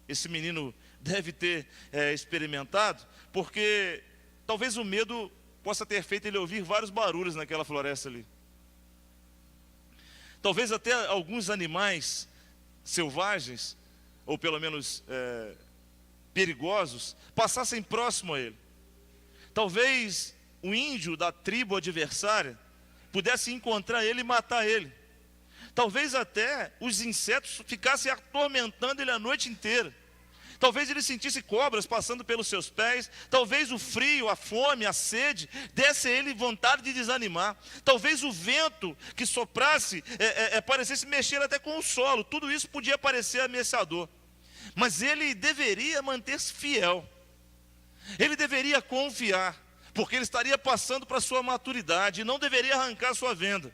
esse menino deve ter experimentado, porque talvez o medo possa ter feito ele ouvir vários barulhos naquela floresta ali. Talvez até alguns animais selvagens, ou pelo menos perigosos, passassem próximo a ele. Talvez o índio da tribo adversária pudesse encontrar ele e matar ele. Talvez até os insetos ficassem atormentando ele a noite inteira. Talvez ele sentisse cobras passando pelos seus pés. Talvez o frio, a fome, a sede desse a ele vontade de desanimar. Talvez o vento que soprasse parecesse mexer até com o solo. Tudo isso podia parecer ameaçador. Mas ele deveria manter-se fiel. Ele deveria confiar, porque ele estaria passando para a sua maturidade e não deveria arrancar a sua venda.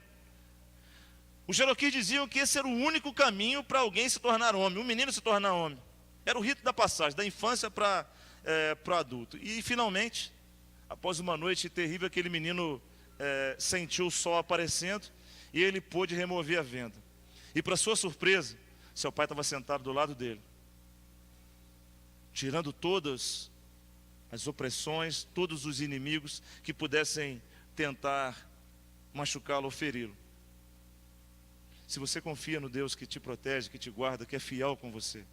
Os Cherokees diziam que esse era o único caminho para alguém se tornar homem, um menino se tornar homem. Era o rito da passagem, da infância para o adulto. E finalmente, após uma noite terrível, aquele menino sentiu o sol aparecendo e ele pôde remover a venda. E para sua surpresa, seu pai estava sentado do lado dele, tirando todas as opressões, todos os inimigos que pudessem tentar machucá-lo ou feri-lo. Se você confia no Deus que te protege, que te guarda, que é fiel com você,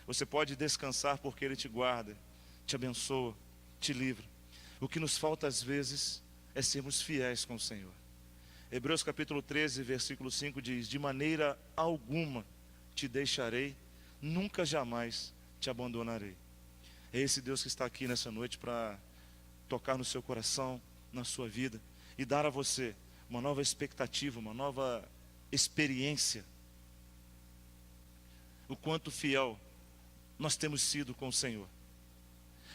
você pode descansar porque Ele te guarda, te abençoa, te livra. O que nos falta às vezes é sermos fiéis com o Senhor. Hebreus capítulo 13, versículo 5 diz: de maneira alguma te deixarei, nunca jamais te abandonarei. É esse Deus que está aqui nessa noite para tocar no seu coração, na sua vida, e dar a você uma nova expectativa, uma nova experiência. O quanto fiel nós temos sido com o Senhor.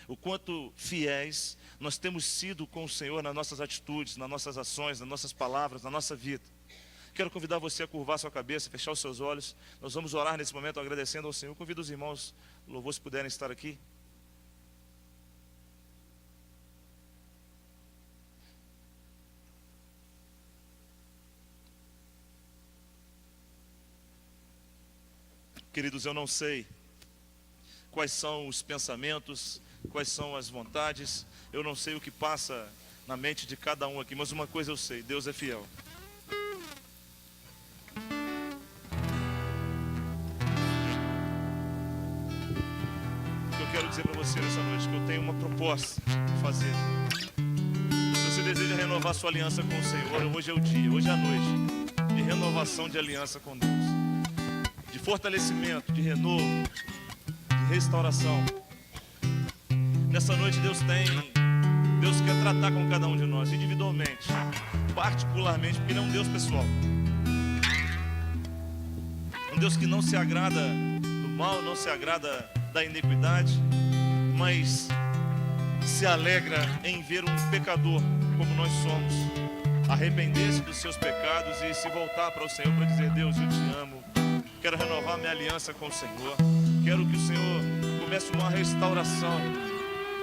O quanto fiéis nós temos sido com o Senhor nas nossas atitudes, nas nossas ações, nas nossas palavras, na nossa vida. Quero convidar você a curvar sua cabeça, fechar os seus olhos. Nós vamos orar nesse momento agradecendo ao Senhor. Convido os irmãos do louvor, se puderem estar aqui. Queridos, eu não sei quais são os pensamentos, quais são as vontades, eu não sei o que passa na mente de cada um aqui, mas uma coisa eu sei: Deus é fiel. Eu quero dizer para você nessa noite que eu tenho uma proposta a fazer. Se você deseja renovar sua aliança com o Senhor, hoje é o dia, hoje é a noite de renovação de aliança com Deus, de fortalecimento, de renovo, de restauração. Nessa noite Deus quer tratar com cada um de nós individualmente, particularmente, porque Ele é um Deus pessoal. Um Deus que não se agrada do mal, não se agrada da iniquidade, mas se alegra em ver um pecador como nós somos arrepender-se dos seus pecados e se voltar para o Senhor para dizer: Deus, eu te amo, quero renovar minha aliança com o Senhor, quero que o Senhor comece uma restauração,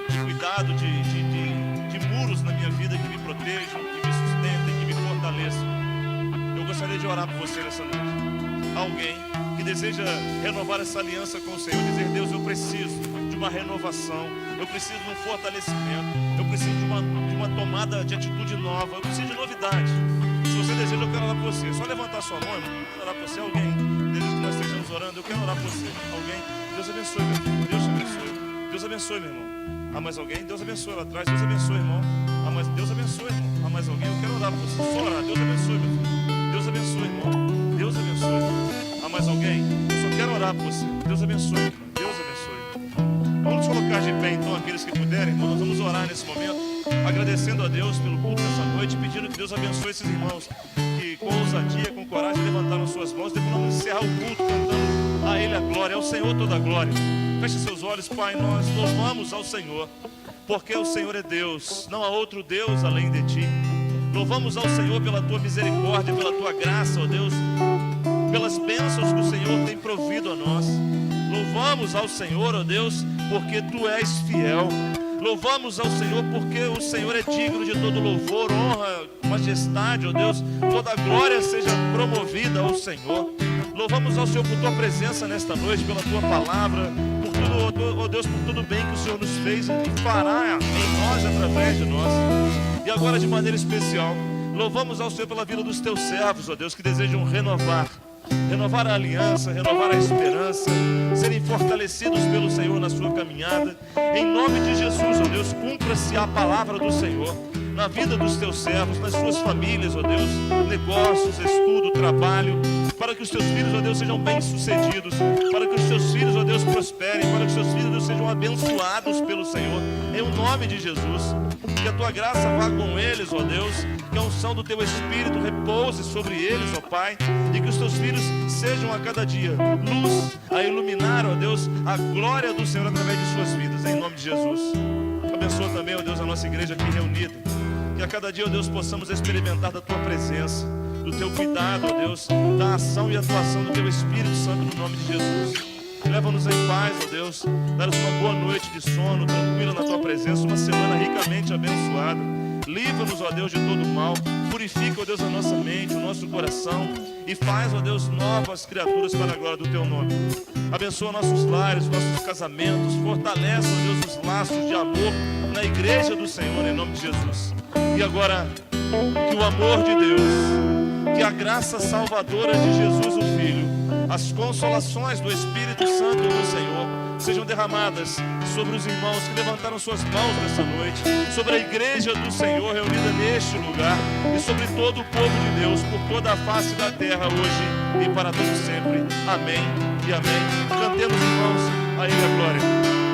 de cuidado, de muros na minha vida que me protejam, que me sustentem, que me fortaleçam. Eu gostaria de orar por você nessa noite. Alguém que deseja renovar essa aliança com o Senhor, dizer: Deus, eu preciso de uma renovação, eu preciso de um fortalecimento, eu preciso de uma tomada de atitude nova, eu preciso de novidade. Se você deseja, eu quero orar por você. É só levantar sua mão, eu quero orar por você. Alguém deseja que nós estejamos orando, eu quero orar por você. Alguém? Deus abençoe, meu filho. Deus te abençoe. Deus abençoe, meu irmão. Há mais alguém? Deus abençoe lá atrás. Deus abençoe, irmão. Há mais... Deus abençoe, irmão. Há mais alguém? Eu quero orar por você. Só orar. Deus abençoe, meu filho. Deus abençoe, irmão. Deus abençoe. Há mais alguém? Eu só quero orar por você. Deus abençoe, irmão. Deus abençoe. Vamos colocar de pé, então, aqueles que puderem, irmão. Nós vamos orar nesse momento, agradecendo a Deus pelo culto dessa noite, pedindo que Deus abençoe esses irmãos que, com ousadia, com coragem, levantaram suas mãos. Depois vamos encerrar o culto cantando a Ele a glória. É o Senhor toda a glória. Feche seus olhos, Pai. Nós louvamos ao Senhor, porque o Senhor é Deus, não há outro Deus além de Ti. Louvamos ao Senhor pela tua misericórdia, pela tua graça, ó Deus, pelas bênçãos que o Senhor tem provido a nós. Louvamos ao Senhor, ó Deus, porque tu és fiel. Louvamos ao Senhor porque o Senhor é digno de todo louvor, honra, majestade, ó Deus. Toda a glória seja promovida ao Senhor. Louvamos ao Senhor por tua presença nesta noite, pela tua palavra, por tudo, ó Deus, por tudo bem que o Senhor nos fez e fará em nós, através de nós. E agora, de maneira especial, louvamos ao Senhor pela vida dos teus servos, ó Deus, que desejam renovar a aliança, renovar a esperança, serem fortalecidos pelo Senhor na sua caminhada. Em nome de Jesus, ó Deus, cumpra-se a palavra do Senhor na vida dos teus servos, nas suas famílias, ó Deus, negócios, estudo, trabalho, para que os teus filhos, ó Deus, sejam bem-sucedidos, para que os teus filhos, ó Deus, prosperem, para que os teus filhos, ó Deus, sejam abençoados pelo Senhor, em o nome de Jesus. Que a tua graça vá com eles, ó Deus, que a unção do teu Espírito repouse sobre eles, ó Pai, e que os teus filhos sejam a cada dia luz a iluminar, ó Deus, a glória do Senhor através de suas vidas, em nome de Jesus. Abençoa também, ó Deus, a nossa igreja aqui reunida, que a cada dia, ó Deus, possamos experimentar da tua presença, do teu cuidado, ó Deus, da ação e atuação do teu Espírito Santo, no nome de Jesus. Leva-nos em paz, ó Deus, dá-nos uma boa noite de sono, tranquila na tua presença, uma semana ricamente abençoada. Livra-nos, ó Deus, de todo mal. Purifica, ó Deus, a nossa mente, o nosso coração, e faz, ó Deus, novas criaturas para a glória do teu nome. Abençoa nossos lares, nossos casamentos, fortalece, ó Deus, os laços de amor na igreja do Senhor, em nome de Jesus. E agora, que o amor de Deus, que a graça salvadora de Jesus, o Filho, as consolações do Espírito Santo do Senhor sejam derramadas sobre os irmãos que levantaram suas mãos nessa noite, sobre a igreja do Senhor reunida neste lugar e sobre todo o povo de Deus por toda a face da terra, hoje e para todo sempre. Amém e amém. Cantemos, irmãos, a Ele a glória.